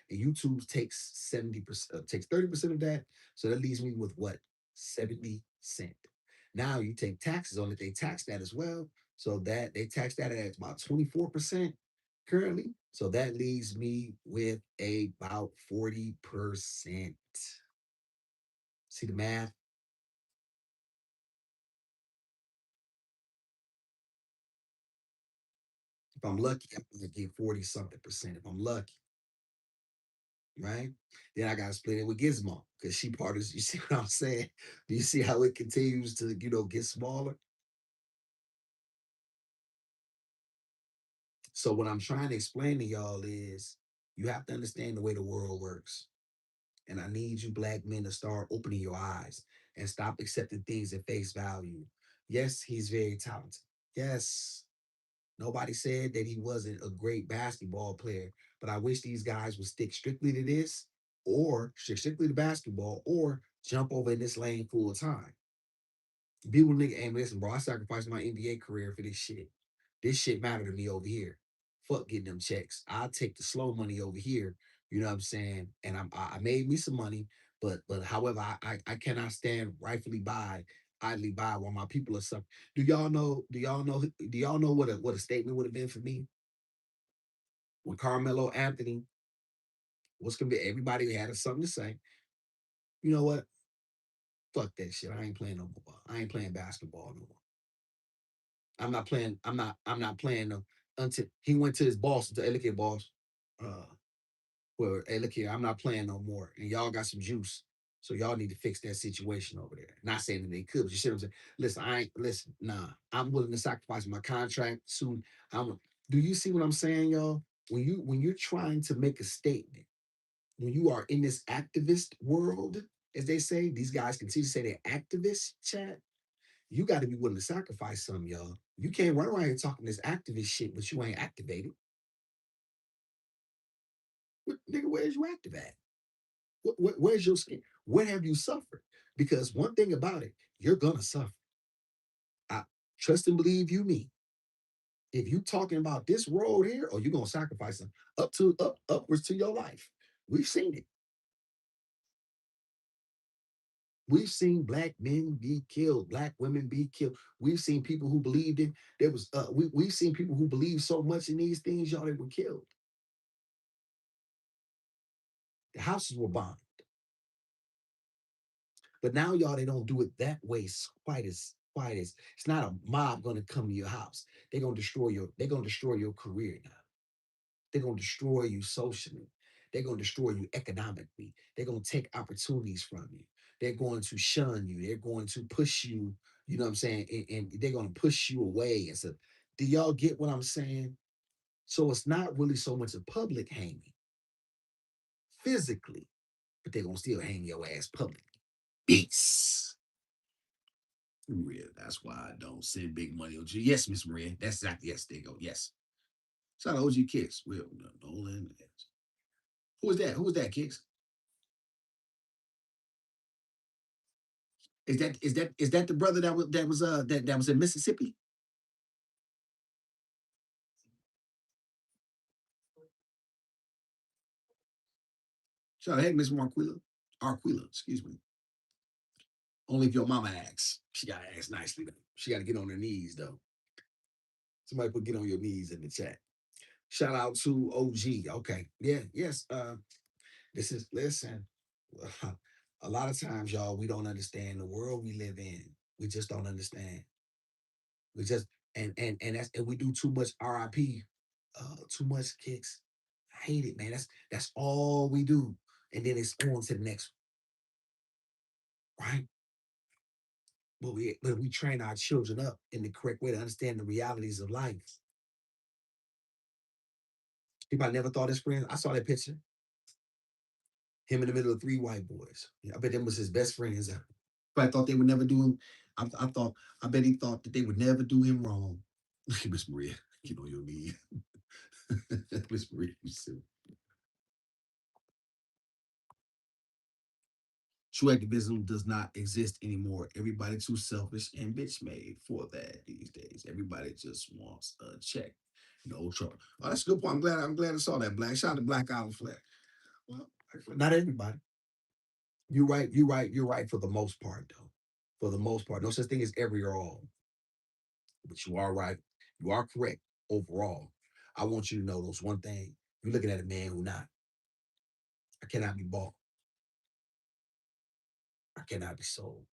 And YouTube takes 70%, takes 30% of that. So that leaves me with what? 70 cents. Now you take taxes on it, they tax that as well. So that they tax that at about 24% currently. So that leaves me with about 40%. See the math? If I'm lucky, I'm gonna get 40 something percent. If I'm lucky, right? Then I gotta split it with Gizmo because she part of you see what I'm saying? Do you see how it continues to, get smaller? So what I'm trying to explain to y'all is you have to understand the way the world works. And I need you black men to start opening your eyes and stop accepting things at face value. Yes, he's very talented. Yes, nobody said that he wasn't a great basketball player, but I wish these guys would stick strictly to this or stick strictly to basketball or jump over in this lane full time. Be with nigga, hey, listen, bro, I sacrificed my NBA career for this shit. This shit matter to me over here. Fuck getting them checks. I'll take the slow money over here. You know what I'm saying? And I made me some money, but however, I cannot stand rightfully by, idly by while my people are suffering. Do y'all know what a statement would have been for me when Carmelo Anthony was gonna be everybody had something to say. You know what? Fuck that shit. I ain't playing no more. I ain't playing basketball no more. I'm not playing. I'm not playing them until he went to his boss, to look at boss. Uh, well, hey, look here, I'm not playing no more. And y'all got some juice. So y'all need to fix that situation over there. Not saying that they could, but you see what I'm saying? Listen, I ain't listen, nah. I'm willing to sacrifice my contract soon. I'm do you see what I'm saying, y'all? When you're trying to make a statement, when you are in this activist world, as they say, these guys continue to say they're activists, chat. You got to be willing to sacrifice some, y'all. You can't run around here talking this activist shit, but you ain't activated. Nigga, where's you active at? Where's your skin? Where have you suffered? Because one thing about it, you're gonna suffer. I trust and believe you me. If you talking about this road here, or you gonna sacrifice them upwards to your life. We've seen it. We've seen black men be killed, black women be killed. We've seen people who believed in there was we've seen people who believed so much in these things, y'all, they were killed. The houses were bombed. But now, y'all, they don't do it that way quite as it's not a mob gonna come to your house. They're gonna destroy your career now. They're gonna destroy you socially. They're gonna destroy you economically. They're gonna take opportunities from you. They're going to shun you. They're going to push you, you know what I'm saying? And they're gonna push you away. And so, do y'all get what I'm saying? So it's not really so much a public hanging physically, but they're gonna still hang your ass publicly. Peace. Maria, that's why I don't send big money on you. Yes, Miss Maria. That's exactly, yes, there you go. Yes. Shout out OG Kicks. Will Nolan. Who is that? Who is that, Kicks? Is that the brother that was in Mississippi? Shout out, hey, Miss Marquila. Arquila, excuse me. Only if your mama asks. She gotta ask nicely though. She gotta get on her knees though. Somebody put get on your knees in the chat. Shout out to OG. Okay. Yeah, yes. This is listen. A lot of times, y'all, we don't understand the world we live in. We just don't understand. We just and we do too much RIP, too much kicks. I hate it, man. That's all we do. And then it's on to the next one, right? But we train our children up in the correct way to understand the realities of life. People I never thought his friends. I saw that picture. Him in the middle of three white boys. Yeah, I bet them was his best friends ever. But I thought they would never do him. I thought. I bet he thought that they would never do him wrong. Miss Maria, get on your knee. Miss Maria, you silly. True activism does not exist anymore. Everybody too selfish and bitch made for that these days. Everybody just wants a check. No trouble. Oh, that's a good point. I'm glad I saw that. Black. Shout out to Black Island Flag. Well, not everybody. You're right. You're right. You're right for the most part, though. For the most part, no such thing as every or all. But you are right. You are correct overall. I want you to know those one thing. You're looking at a man who not. I cannot be bought. I cannot be sold.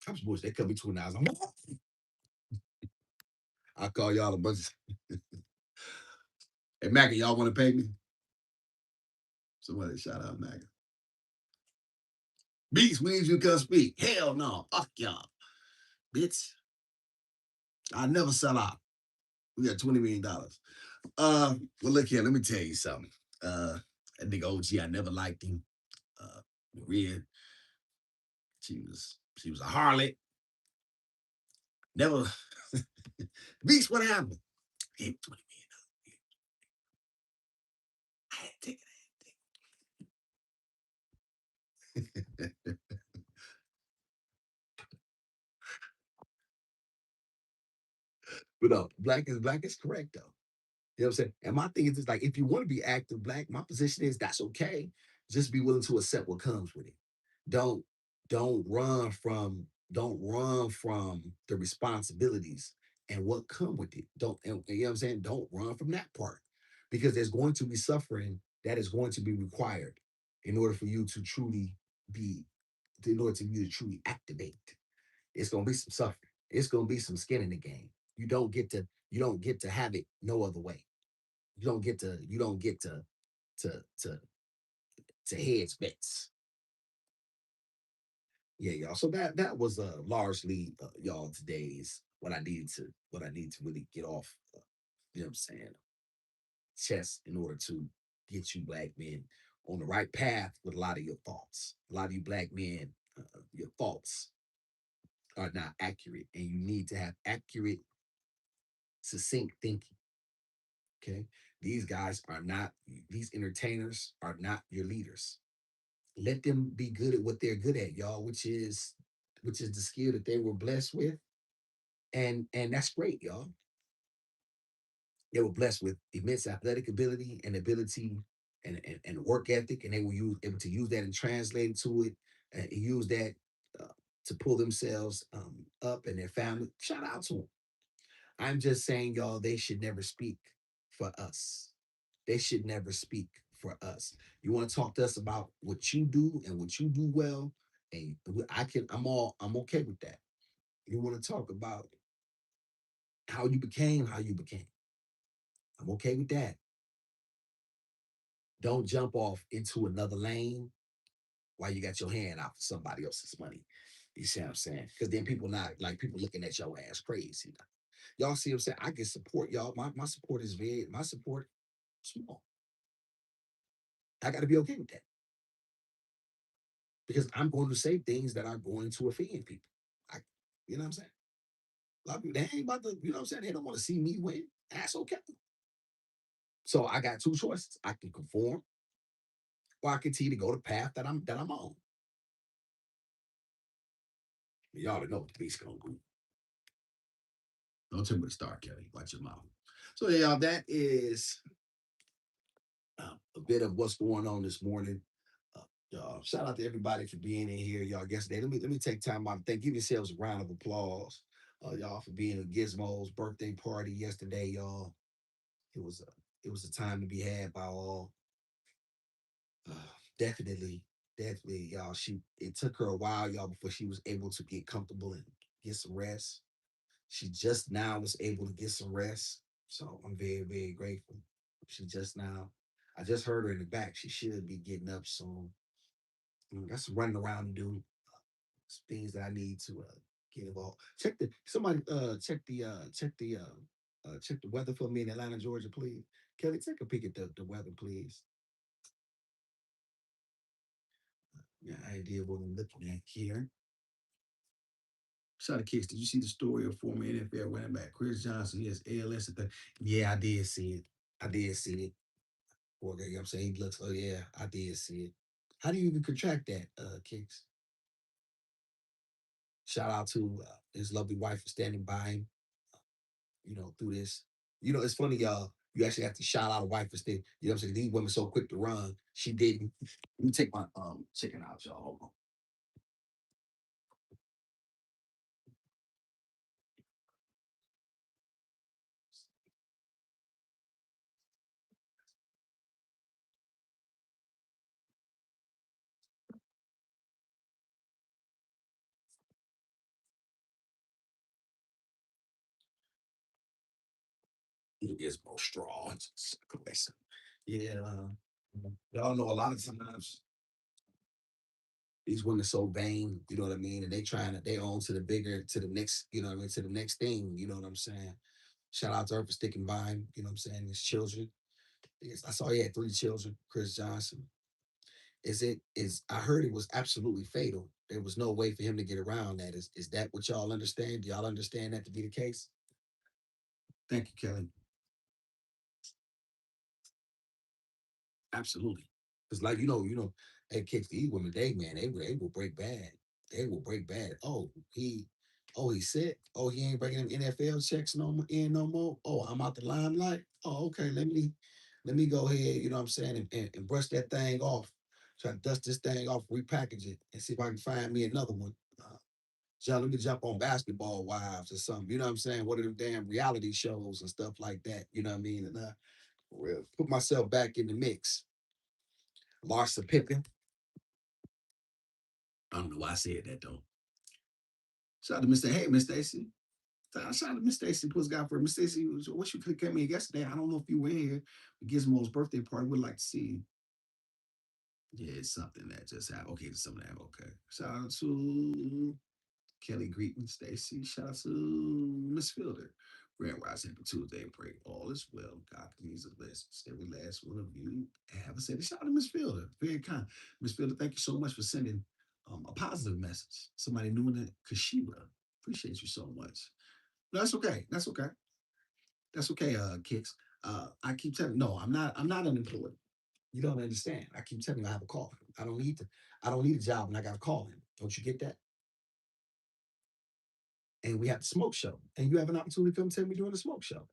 I'm supposed they cut me 2 hours. I call y'all a bunch of hey Mackie, y'all want to pay me? Somebody shout out Mackie. Beats, we need you to come speak. Hell no. Fuck y'all. Bitch. I never sell out. We got $20 million. Well, look here, let me tell you something. That nigga OG, I never liked him. Maria, she was a harlot. Never Beats, what happened? He gave me $20 million. I had to take it. But no, black is correct though. You know what I'm saying? And my thing is just like if you want to be active black, my position is that's okay. Just be willing to accept what comes with it. Don't don't run from don't run from the responsibilities and what come with it. Don't and, you know what I'm saying? Don't run from that part because there's going to be suffering that is going to be required in order for you to truly be in order to you to truly activate. It's gonna be some suffering. It's gonna be some skin in the game. You don't get to have it no other way. You don't get to to to to hedge bets. Yeah, y'all. So that was largely y'all today's what I need to really get off. You know what I'm saying? Chest in order to get you black men on the right path with a lot of your thoughts. A lot of you black men, your thoughts are not accurate, and you need to have accurate, succinct thinking. Okay, these guys are not. These entertainers are not your leaders. Let them be good at what they're good at, y'all, which is the skill that they were blessed with, and that's great, y'all. They were blessed with immense athletic ability and ability and work ethic, and they were able to use that and translate to it, and use that uh, to pull themselves up and their family. Shout out to them. I'm just saying, y'all, they should never speak for us. They should never speak for us. You want to talk to us about what you do and what you do well, and I'm okay with that. You want to talk about how you became. I'm okay with that. Don't jump off into another lane while you got your hand out for somebody else's money. You see what I'm saying? Because then people not like people looking at your ass crazy. Y'all see what I'm saying? I can support y'all. My support is my support small. I got to be okay with that because I'm going to say things that are going to offend people. I, you know what I'm saying? A lot of people, they ain't about to, you know what I'm saying? They don't want to see me win. That's okay. So I got two choices. I can conform or I continue to go the path that I'm on. Y'all already know what the beast gonna do. Don't tell me to start, Kelly. Watch your mouth. So yeah, y'all, that is a bit of what's going on this morning. Y'all, shout out to everybody for being in here, y'all. Yesterday, let me take time out. Thank give yourselves a round of applause, y'all, for being at Gizmo's birthday party yesterday, y'all. It was a time to be had by all. Uh, definitely, definitely, y'all. It took her a while, y'all, before she was able to get comfortable and get some rest. She just now was able to get some rest. So I'm very, very grateful. She just now, I just heard her in the back. She should be getting up soon. Got some running around to do. Some things that I need to get involved. Check the weather for me in Atlanta, Georgia, please. Kelly, take a peek at the weather, please. Yeah, idea what I'm looking at here. Shout out to Kicks. Did you see the story of former NFL running back Chris Johnson? He has ALS at the. Yeah, I did see it. I did see it. Boy, you know what I'm saying? He looks, oh yeah, I did see it. How do you even contract that, Kicks? Shout out to his lovely wife for standing by him, through this. It's funny, y'all. You actually have to shout out a wife for staying. You know what I'm saying? These women so quick to run. She didn't. Let me take my chicken out, y'all. Hold on. It is more straw. Listen. Yeah. Y'all know a lot of times these women so vain, you know what I mean? And they own to the bigger, to the next, you know what I mean, to the next thing, you know what I'm saying? Shout out to her for sticking by him, you know what I'm saying? His children. Yes, I saw he had three children, Chris Johnson. I heard it was absolutely fatal. There was no way for him to get around that. Is that what y'all understand? Do y'all understand that to be the case? Thank you, Kelly. Absolutely. It's like hey kids, these women, they will break bad. They will break bad. He's sick. Oh, he ain't breaking them NFL checks no more. Oh, I'm out the limelight. Oh, okay. Let me go ahead, you know what I'm saying, and brush that thing off. Try to dust this thing off, repackage it, and see if I can find me another one. Let me jump on Basketball Wives or something. You know what I'm saying? One of them damn reality shows and stuff like that. You know what I mean? And put myself back in the mix. Larsa Pippen. I don't know why I said that though. Shout out to Mr. Hey, Miss Stacy. Shout out to Miss Stacy, Puss Godfrey. Miss Stacy, wish you could have come in yesterday. I don't know if you were here. Gizmo's birthday party. Would like to see you. Yeah, it's something that just happened. Okay, it's something that happened. Okay. Shout out to Kelly Greeton, Stacy. Shout out to Miss Fielder. Grand Rising Happy Tuesday and pray all is well. God please bless every last one of you. Have a say. Shout out to Miss Fielder. Very kind. Miss Fielder, thank you so much for sending a positive message. Somebody new in the Kashira. Appreciate you so much. No, that's okay. That's okay. That's okay, Kicks. I keep telling no, I'm not unemployed. You don't understand. I keep telling you I have a call. I don't need a job and I got a call in. Don't you get that? And we have the smoke show. And you have an opportunity to come tell me during the smoke show.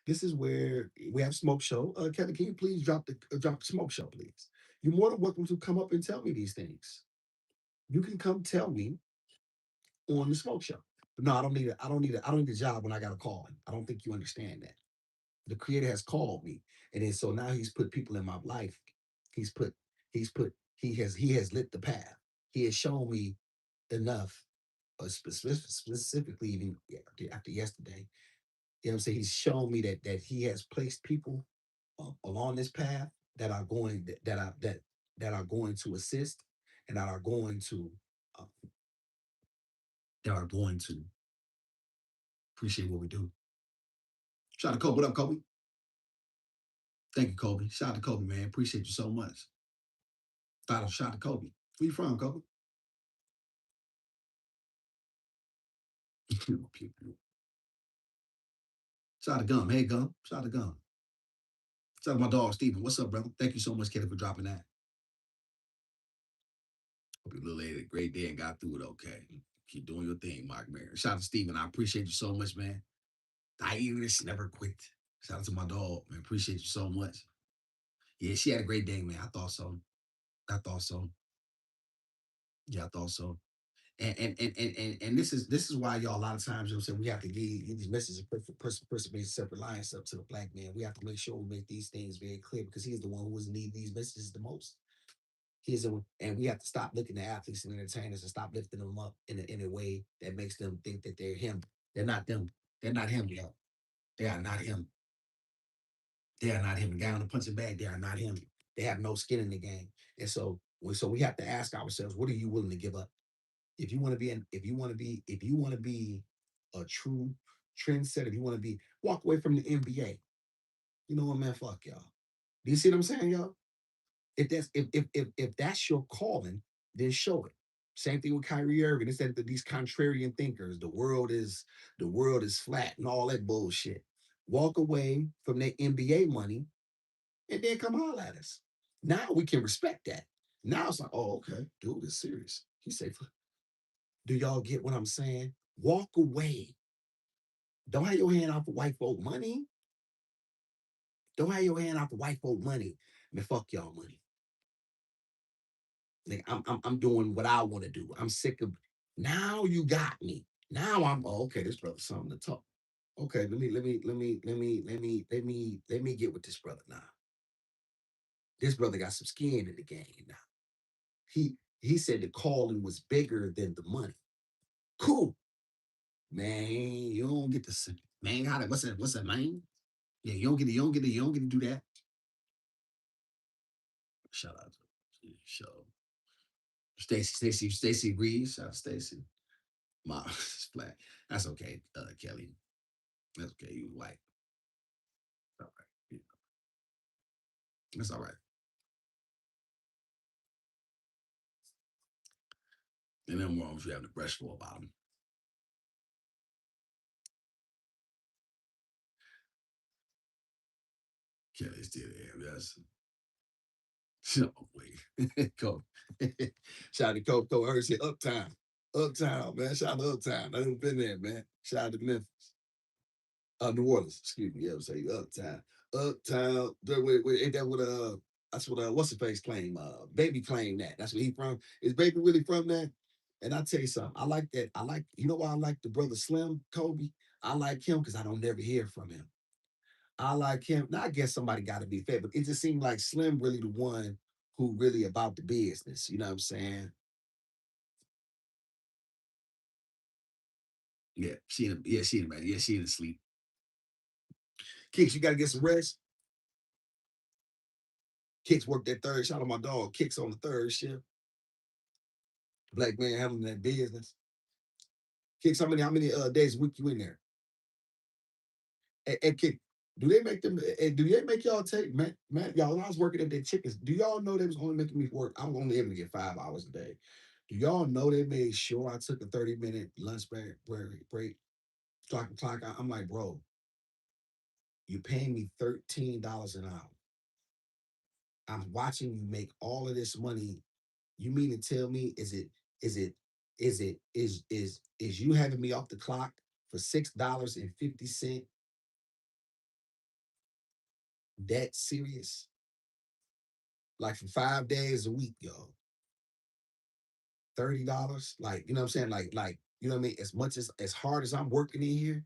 This is where we have smoke show. Kevin, can you please drop the smoke show, please? You're more than welcome to come up and tell me these things. You can come tell me on the smoke show. But no, I don't need a job when I got a call. I don't think you understand that. The creator has called me. And then so now he's put people in my life. He's put, he has lit the path. He has shown me enough, specifically even after yesterday. You know what I'm saying? He's shown me that he has placed people along this path that are going that are going to assist and uh, that are going to appreciate what we do. Shout out to Kobe. What up, Kobe? Thank you, Kobe. Shout out to Kobe, man. Appreciate you so much. Shout out to Kobe. Where you from, Kobe? Shout out to Gum. Hey, Gum. Shout out to Gum. Shout out to my dog, Steven. What's up, brother? Thank you so much, Kelly, for dropping that. Hope your little lady had a great day and got through it okay. Keep doing your thing, Mark Mayer. Shout out to Steven. I appreciate you so much, man. Iris never quit. Shout out to my dog, man. Appreciate you so much. Yeah, she had a great day, man. I thought so. I thought so. Yeah, I thought so. And this is why y'all a lot of times, you know what I'm saying, we have to give these messages person being separate lines up to the black man. We have to make sure we make these things very clear because he's the one who was needing these messages the most. He's the one, and we have to stop looking at athletes and entertainers and stop lifting them up in a way that makes them think that they're him. They're not them. They're not him, y'all. They are not him. They are not him. The guy on the punching bag, they are not him. They have no skin in the game. And so we have to ask ourselves, what are you willing to give up? If you want to be if you want to be a true trendsetter, if you want to be walk away from the NBA. You know what, man? Fuck y'all. Do you see what I'm saying, y'all? If that's your calling, then show it. Same thing with Kyrie Irving. It's that these contrarian thinkers, the world is flat and all that bullshit. Walk away from that NBA money and then come holler at us. Now we can respect that. Now it's like, oh, okay, dude is serious. He said, do y'all get what I'm saying? Walk away. Don't have your hand off of white folk money. Don't have your hand off of white folk money. Man, fuck y'all money. Like, I'm doing what I want to do. I'm sick of. Now you got me. Now I'm okay. This brother's something to talk. Okay, let me get with this brother now. This brother got some skin in the game now. He said the calling was bigger than the money. Cool, man. You don't get to man. How that? What's that? What's that, man? Yeah, you don't get it. You don't get it. You don't get to do that. Shout out to show Stacy agrees. Shout out to Stacy. My black. That's okay, Kelly. That's okay. You white. All right. Yeah, that's all right. And then wrong if you having a brush for about them. Kelly's still there. Yes. Oh, wait. Go. Shout out to Coco. I heard say Uptown. Uptown, man. Shout out to Uptown. I haven't been there, man. Shout out to Memphis. New Orleans, excuse me. Yeah, I'm saying Uptown. Uptown. Ain't that what that's what what's the face claim? Baby claim that. That's where he from. Is Baby really from that? And I tell you something, I like that. I like, you know why I like the brother Slim Kobe? I like him because I don't never hear from him. I like him. Now I guess somebody got to be fair, but it just seemed like Slim really the one who really about the business. You know what I'm saying? Yeah, she in, yeah, she in, man. Yeah, she in sleep. Kicks, you gotta get some rest. Kicks work that third. Shout out my dog. Kicks on the third shift. Black man handling that business. Kicks, how many days a week you in there? And Kick, do they make them? And do they make y'all take man? Y'all, when I was working at their chickens, do y'all know they was only making me work? I'm only able to get 5 hours a day. Do y'all know they made sure I took a 30-minute lunch break so I can clock out? I'm like, bro, you paying me $13 an hour. I'm watching you make all of this money. You mean to tell me is it is you having me off the clock for $6.50 that serious, like for 5 days a week, yo, $30. Like, you know what I'm saying? Like, you know what I mean? As much as hard as I'm working in here,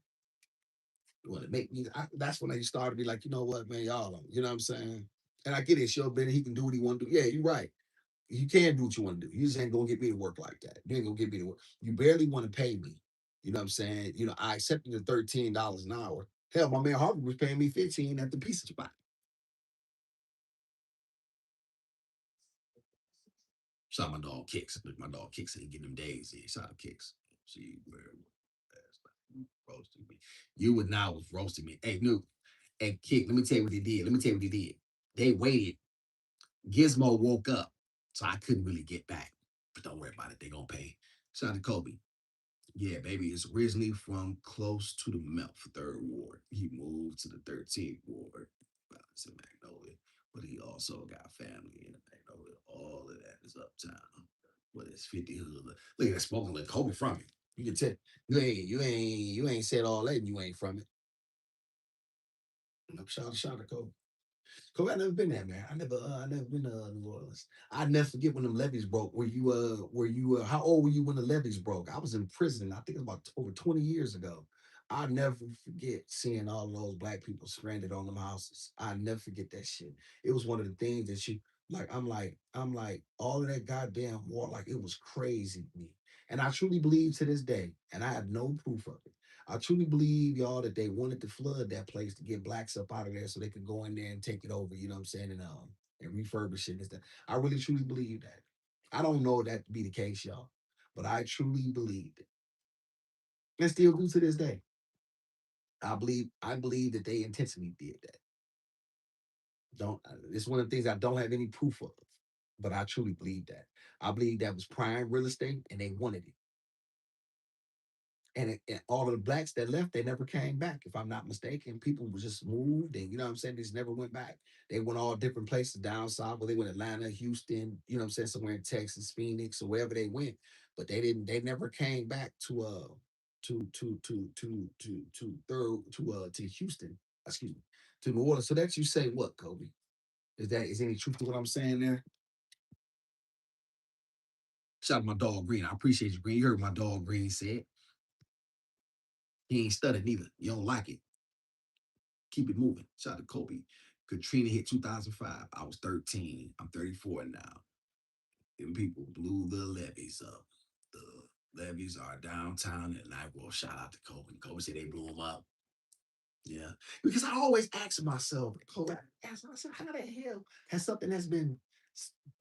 you want to make me. That's when they started to be like, you know what, man, y'all, you know what I'm saying? And I get it, Show Ben, he can do what he want to do. Yeah, you're right. You can do what you want to do. You just ain't gonna get me to work like that. You ain't gonna get me to work. You barely want to pay me. You know what I'm saying? You know, I accepted the $13 an hour. Hell, my man Harvey was paying me 15 at the pizza spot. Shout out my dog Kicks. My dog Kicks ain't getting them days in. Shout out Kicks. See where roasting me. You would now was roasting me. Hey, Nuke. Hey, Kick, let me tell you what they did. Let me tell you what they did. They waited. Gizmo woke up, so I couldn't really get back. But don't worry about it. They gonna pay. Shout out to Kobe. Yeah, baby, it's originally from close to the Mouth, Third Ward. He moved to the 13th Ward. Well, it's in Magnolia, but he also got family in Magnolia. All of that is uptown. What is 50 hood? Look at that smoking like Kobe from it. You can tell you ain't said all that and you ain't from it. Shout out to Kobe. Kobe, I never been there, man. I never been to New Orleans. I never forget when them levees broke. How old were you when the levees broke? I was in prison. I think it was about over 20 years ago. I never forget seeing all those black people stranded on them houses. I never forget that shit. It was one of the things that you like. I'm like, all of that goddamn war, like it was crazy to me. And I truly believe to this day, and I have no proof of it. I truly believe, y'all, that they wanted to flood that place to get blacks up out of there so they could go in there and take it over, you know what I'm saying, and refurbish it and stuff. I really truly believe that. I don't know that to be the case, y'all, but I truly believed it. And still do to this day. I believe that they intentionally did that. Don't It's one of the things I don't have any proof of, but I truly believe that. I believe that was prime real estate and they wanted it. And all of the blacks that left, they never came back. If I'm not mistaken, people were just moved, and you know what I'm saying. They just never went back. They went all different places down south. Where they went Atlanta, Houston, you know what I'm saying, somewhere in Texas, Phoenix, or wherever they went. But they didn't. They never came back to Houston. Excuse me, to New Orleans. So that you say what, Kobe? Is any truth to what I'm saying there? Shout out to my dog Green. I appreciate you, Green. You heard what my dog Green said. He ain't studied neither. You don't like it. Keep it moving. Shout out to Kobe. Katrina hit 2005. I was 13. I'm 34 now. Them people blew the levees up. The levees are downtown and I will shout out to Kobe. Kobe said they blew them up. Yeah. Because I always ask myself, Kobe, I ask myself, how the hell has something that's been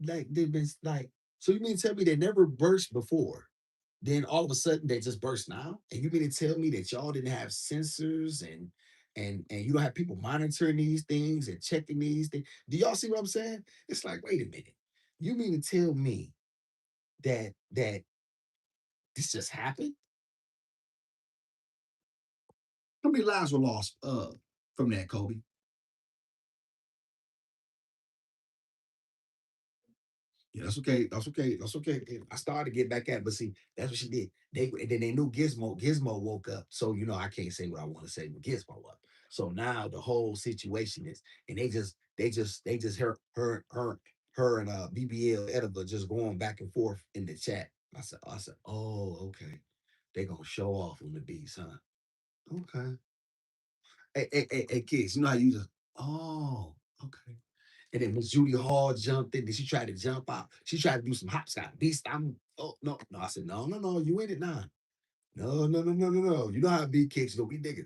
like, they've been like, so you mean to tell me they never burst before? Then all of a sudden they just burst now? And you mean to tell me that y'all didn't have sensors and you don't have people monitoring these things and checking these things? Do y'all see what I'm saying? It's like, wait a minute. You mean to tell me that this just happened? How many lives were lost from that, Kobe? Yeah, that's okay. That's okay. That's okay. I started to get back at it, but see, that's what she did. And then they knew Gizmo. Gizmo woke up, so you know I can't say what I want to say when Gizmo up. So now the whole situation is, and they just her and BBL Edible just going back and forth in the chat. I said, oh, okay. They gonna show off on the beats, huh? Okay. Hey, kids, you know how you just, oh, okay. And then Miss Judy Hall jumped in. Then she tried to jump out. She tried to do some hopscotch. Beast, oh, no, no. I said, no, no, no, you in it now. No, no, no, no, no, no. You know how big kids, we niggas,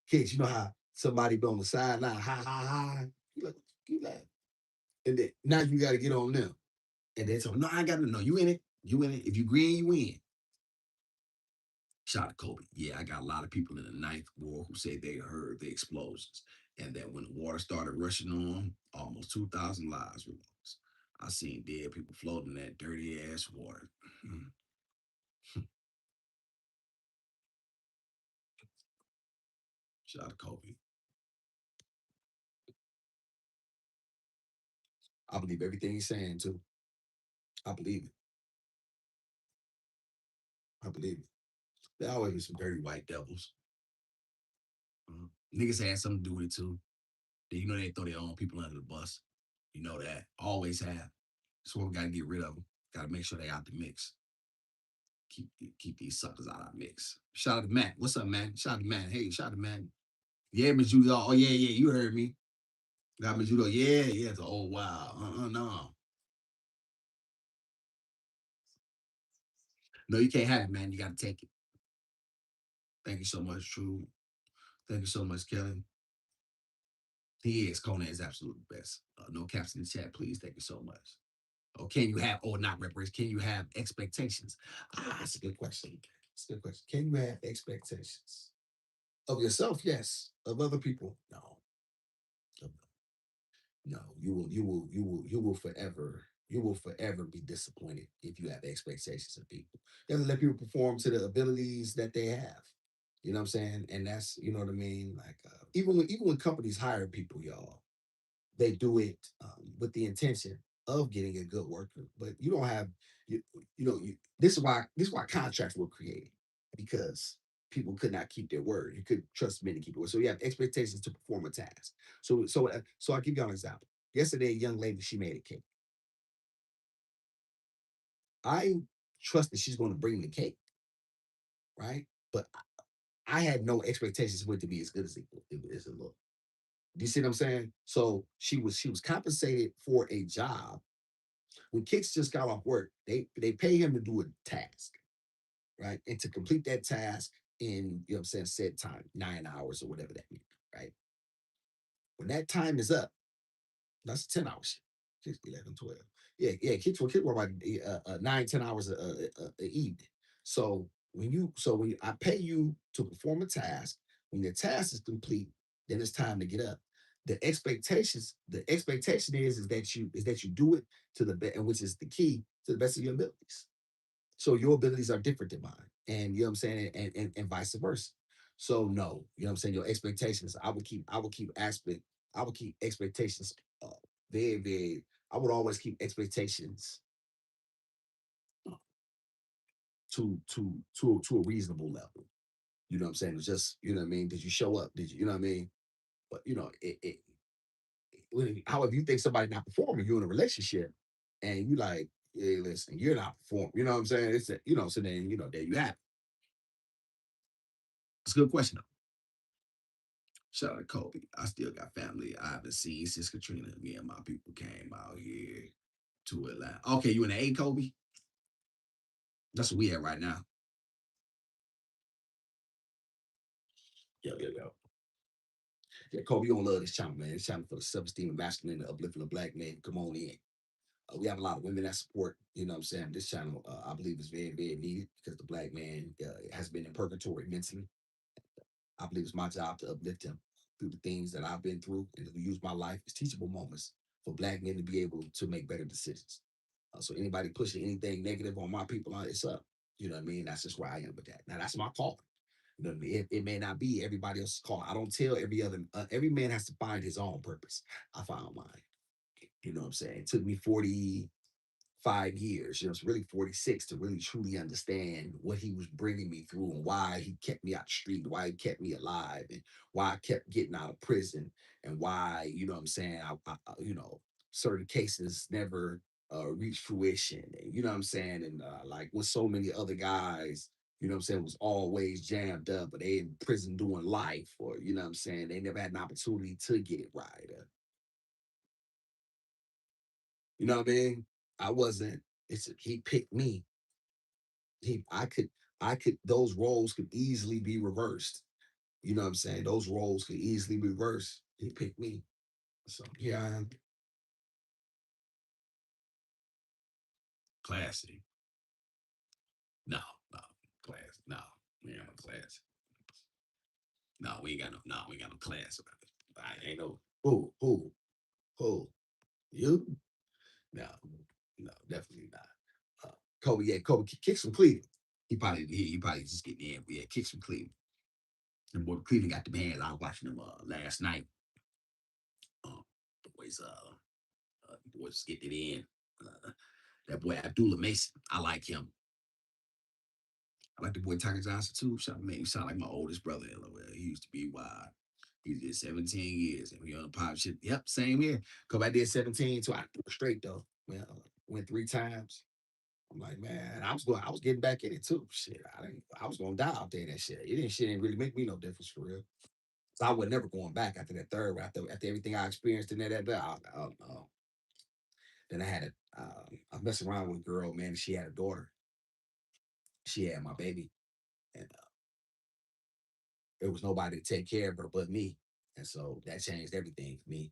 kids, you know how somebody be on the sideline, ha, ha, ha. You like. And then now you got to get on them. And then so, no, I got to know. You in it. You in it. If you green, you in. Shout out to Kobe. Yeah, I got a lot of people in the Ninth Ward who say they heard the explosions and that when the water started rushing on, almost 2,000 lives were lost. I seen dead people floating in that dirty ass water. Shout out to Kobe. I believe everything he's saying too. I believe it. I believe it. There always be some dirty white devils. Niggas had something to do with it too. Then you know they throw their own people under the bus. You know that. Always have. So we gotta get rid of them. Gotta make sure they out the mix. Keep keep these suckers out of our mix. Shout out to Matt. What's up, man? Shout out to Matt. Hey, shout out to Matt. Yeah, Miss Judy. Oh, yeah, yeah. You heard me. Got Miss Judy. Yeah, yeah. Oh, wow. No. No, you can't have it, man. You gotta take it. Thank you so much, True. Thank you so much, Kelly. He is. Conan is absolutely best. No caps in the chat, please. Thank you so much. Or can you have, or not reference, can you have expectations? That's a good question. That's a good question. Can you have expectations of yourself? Yes. Of other people? No. No. You will forever be disappointed if you have expectations of people. You have to let people perform to the abilities that they have. You know what I'm saying? And that's, you know what I mean? Like, even when companies hire people, y'all, they do it with the intention of getting a good worker. But you don't have you this is why contracts were created, because people could not keep their word. You could trust men to keep their word. So you have expectations to perform a task. So I'll give you an example. Yesterday, a young lady, she made a cake. I trust that she's going to bring the cake, right? But I had no expectations for it to be as good as it looked. Do you see what I'm saying? So she was compensated for a job. When Kicks just got off work, they pay him to do a task, right? And to complete that task in, you know what I'm saying, said time, 9 hours or whatever that means, right? When that time is up, that's a 10 hour shift. 6, 11, 12. Yeah, Kicks work about 9, 10 hours a evening. So when I pay you to perform a task, when the task is complete, then it's time to get up. The expectation is that you do it to the best, and which is the key, to the best of your abilities. So your abilities are different than mine. And you know what I'm saying, and vice versa. So no, you know what I'm saying, your expectations, I would keep expectations uh, very, very, I would always keep expectations to a reasonable level. You know what I'm saying? It's just, you know what I mean? Did you show up? Did you know what I mean? But however, you think somebody not performing, you're in a relationship and you like, hey, listen, you're not performing. You know what I'm saying? So then, there you have it. It's a good question though. Shout out to Kobe. I still got family I haven't seen since Katrina. Me and my people came out here to Atlanta. Okay, you in the A, Kobe? That's what we at right now. Yo. Yeah, Kobe, you don't love this channel, man. This channel for the self-esteem and masculine and uplifting of black men. Come on in. We have a lot of women that support, you know what I'm saying? This channel, I believe, is very, very needed because the black man has been in purgatory mentally. I believe it's my job to uplift him through the things that I've been through and to use my life as teachable moments for black men to be able to make better decisions. So anybody pushing anything negative on my people, it's up. You know what I mean? That's just where I am with that. Now that's my call. You know what I mean? It may not be everybody else's call. I don't tell every man has to find his own purpose. I found mine. You know what I'm saying? It took me 45 years, it's really 46, to really truly understand what he was bringing me through and why he kept me out the street, why he kept me alive, and why I kept getting out of prison, and why, you know what I'm saying, certain cases never reached fruition. And you know what I'm saying? And like with so many other guys, you know what I'm saying, was always jammed up, but they in prison doing life, or you know what I'm saying, they never had an opportunity to get it right. You know what I mean? I wasn't. He picked me. He I could those roles could easily be reversed. You know what I'm saying? Those roles could easily be reversed. He picked me. So here I am. Classy. No, no, class. No, we ain't got no class. No, we ain't got no class about it. I ain't no who. You? No, no, definitely not. Kobe kicks from Cleveland. He probably just getting in. But yeah, kicks from Cleveland. And boy, Cleveland got the hands. I was watching them last night. The boys getting it in. That boy Abdullah Mason, I like him. I like the boy Tiger Johnson too. Shout man, he sound like my oldest brother. LOL. He used to be wild. He did 17 years, and we on the pop shit. Yep, same here. Cause I did 17, so I threw it straight though. Well, went 3 times. I'm like, man, I was getting back in it too. Shit, I was gonna die out there in that shit. Shit didn't really make me no difference for real. So I was never going back after that third, after everything I experienced in that. Then I had I messed around with a girl, man. And she had a daughter. She had my baby, and there was nobody to take care of her but me. And so that changed everything for me.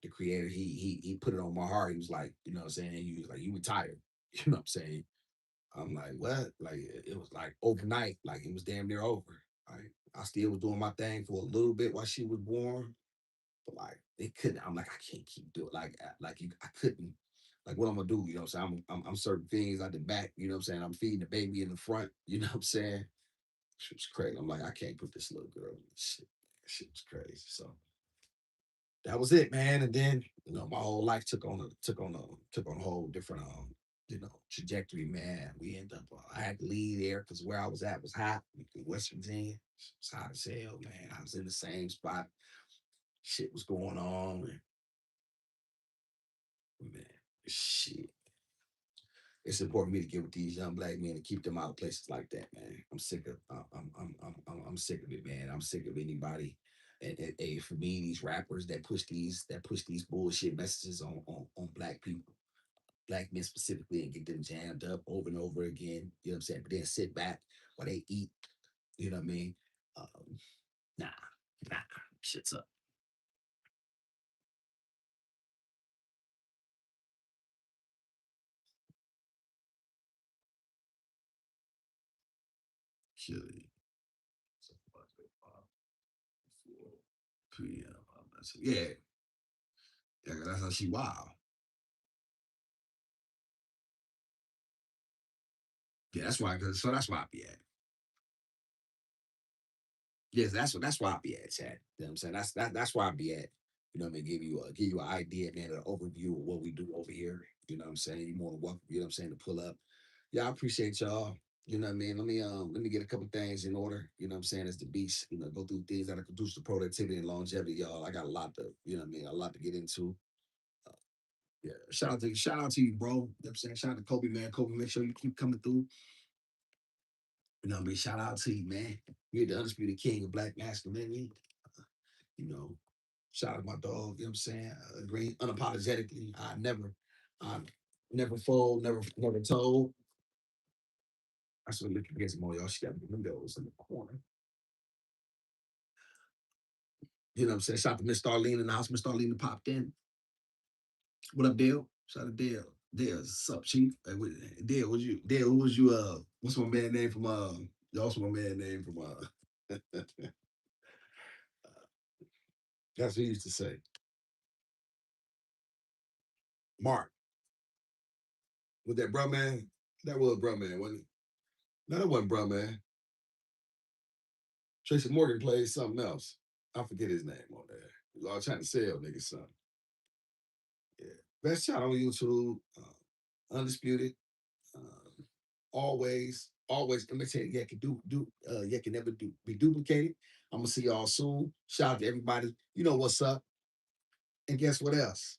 The creator, he put it on my heart. He was like, you know what I'm saying? He was like, you retired. You know what I'm saying? I'm like, what? Like it was like overnight, like it was damn near over. Right? I still was doing my thing for a little bit while she was born, but like it couldn't. I'm like, I can't keep doing I couldn't. Like what I'm gonna do? You know what I'm saying? I'm certain things at the back. You know what I'm saying? I'm feeding the baby in the front. You know what I'm saying? She was crazy. I'm like, I can't put this little girl in this shit. That shit was crazy. So that was it, man. And then my whole life took on a whole different trajectory, man. We end up I had to leave there because where I was at was hot in West Virginia. It was hot as hell, man. I was in the same spot. Shit was going on, and man, shit. It's important for me to get with these young black men and keep them out of places like that, man. I'm sick of I'm sick of it, man. I'm sick of anybody. And for me, these rappers that push these bullshit messages on black people, black men specifically, and get them jammed up over and over again. You know what I'm saying? But then sit back while they eat. You know what I mean? Um, nah, nah, shit's up. Chili. Yeah, yeah, yeah. That's how she wild. Yeah, that's why. So that's why I be at. Yes, that's why I be at, chat. You know what I'm saying? That's why I be at. You know what I mean? Give you an idea, man, an overview of what we do over here. You know what I'm saying? You more than welcome, you know what I'm saying, to pull up. Yeah, I appreciate y'all. You know what I mean? Let me get a couple things in order. You know what I'm saying? As the beast, go through things that are conducive to productivity and longevity, y'all. I got a lot to, you know what I mean, a lot to get into. Uh, yeah, shout out to you, bro. You know what I'm saying? Shout out to Kobe, man. Kobe, make sure you keep coming through. You know what I mean? Shout out to you, man. You're the undisputed king of black masculinity. You know, shout out to my dog, you know what I'm saying? Agree unapologetically. I never fold, never told. I should look against more y'all. She got the windows in the corner. You know what I'm saying? Shout out to Miss Starlene in the house. Miss Starlene popped in. What up, Dale? Shout out to Dale. Dale, what's up, Chief? Dale, who was you what's my man name from y'all's my man name from that's what he used to say. Mark. With that bro man? That was bro man, wasn't it? No, that wasn't bro man. Tracy Morgan plays something else. I forget his name on there. He was all trying to sell niggas something. Yeah. Best shot on YouTube. Undisputed. Always. Let me tell you, yeah, can yeah, can never be duplicated. I'm gonna see y'all soon. Shout out to everybody. You know what's up. And guess what else?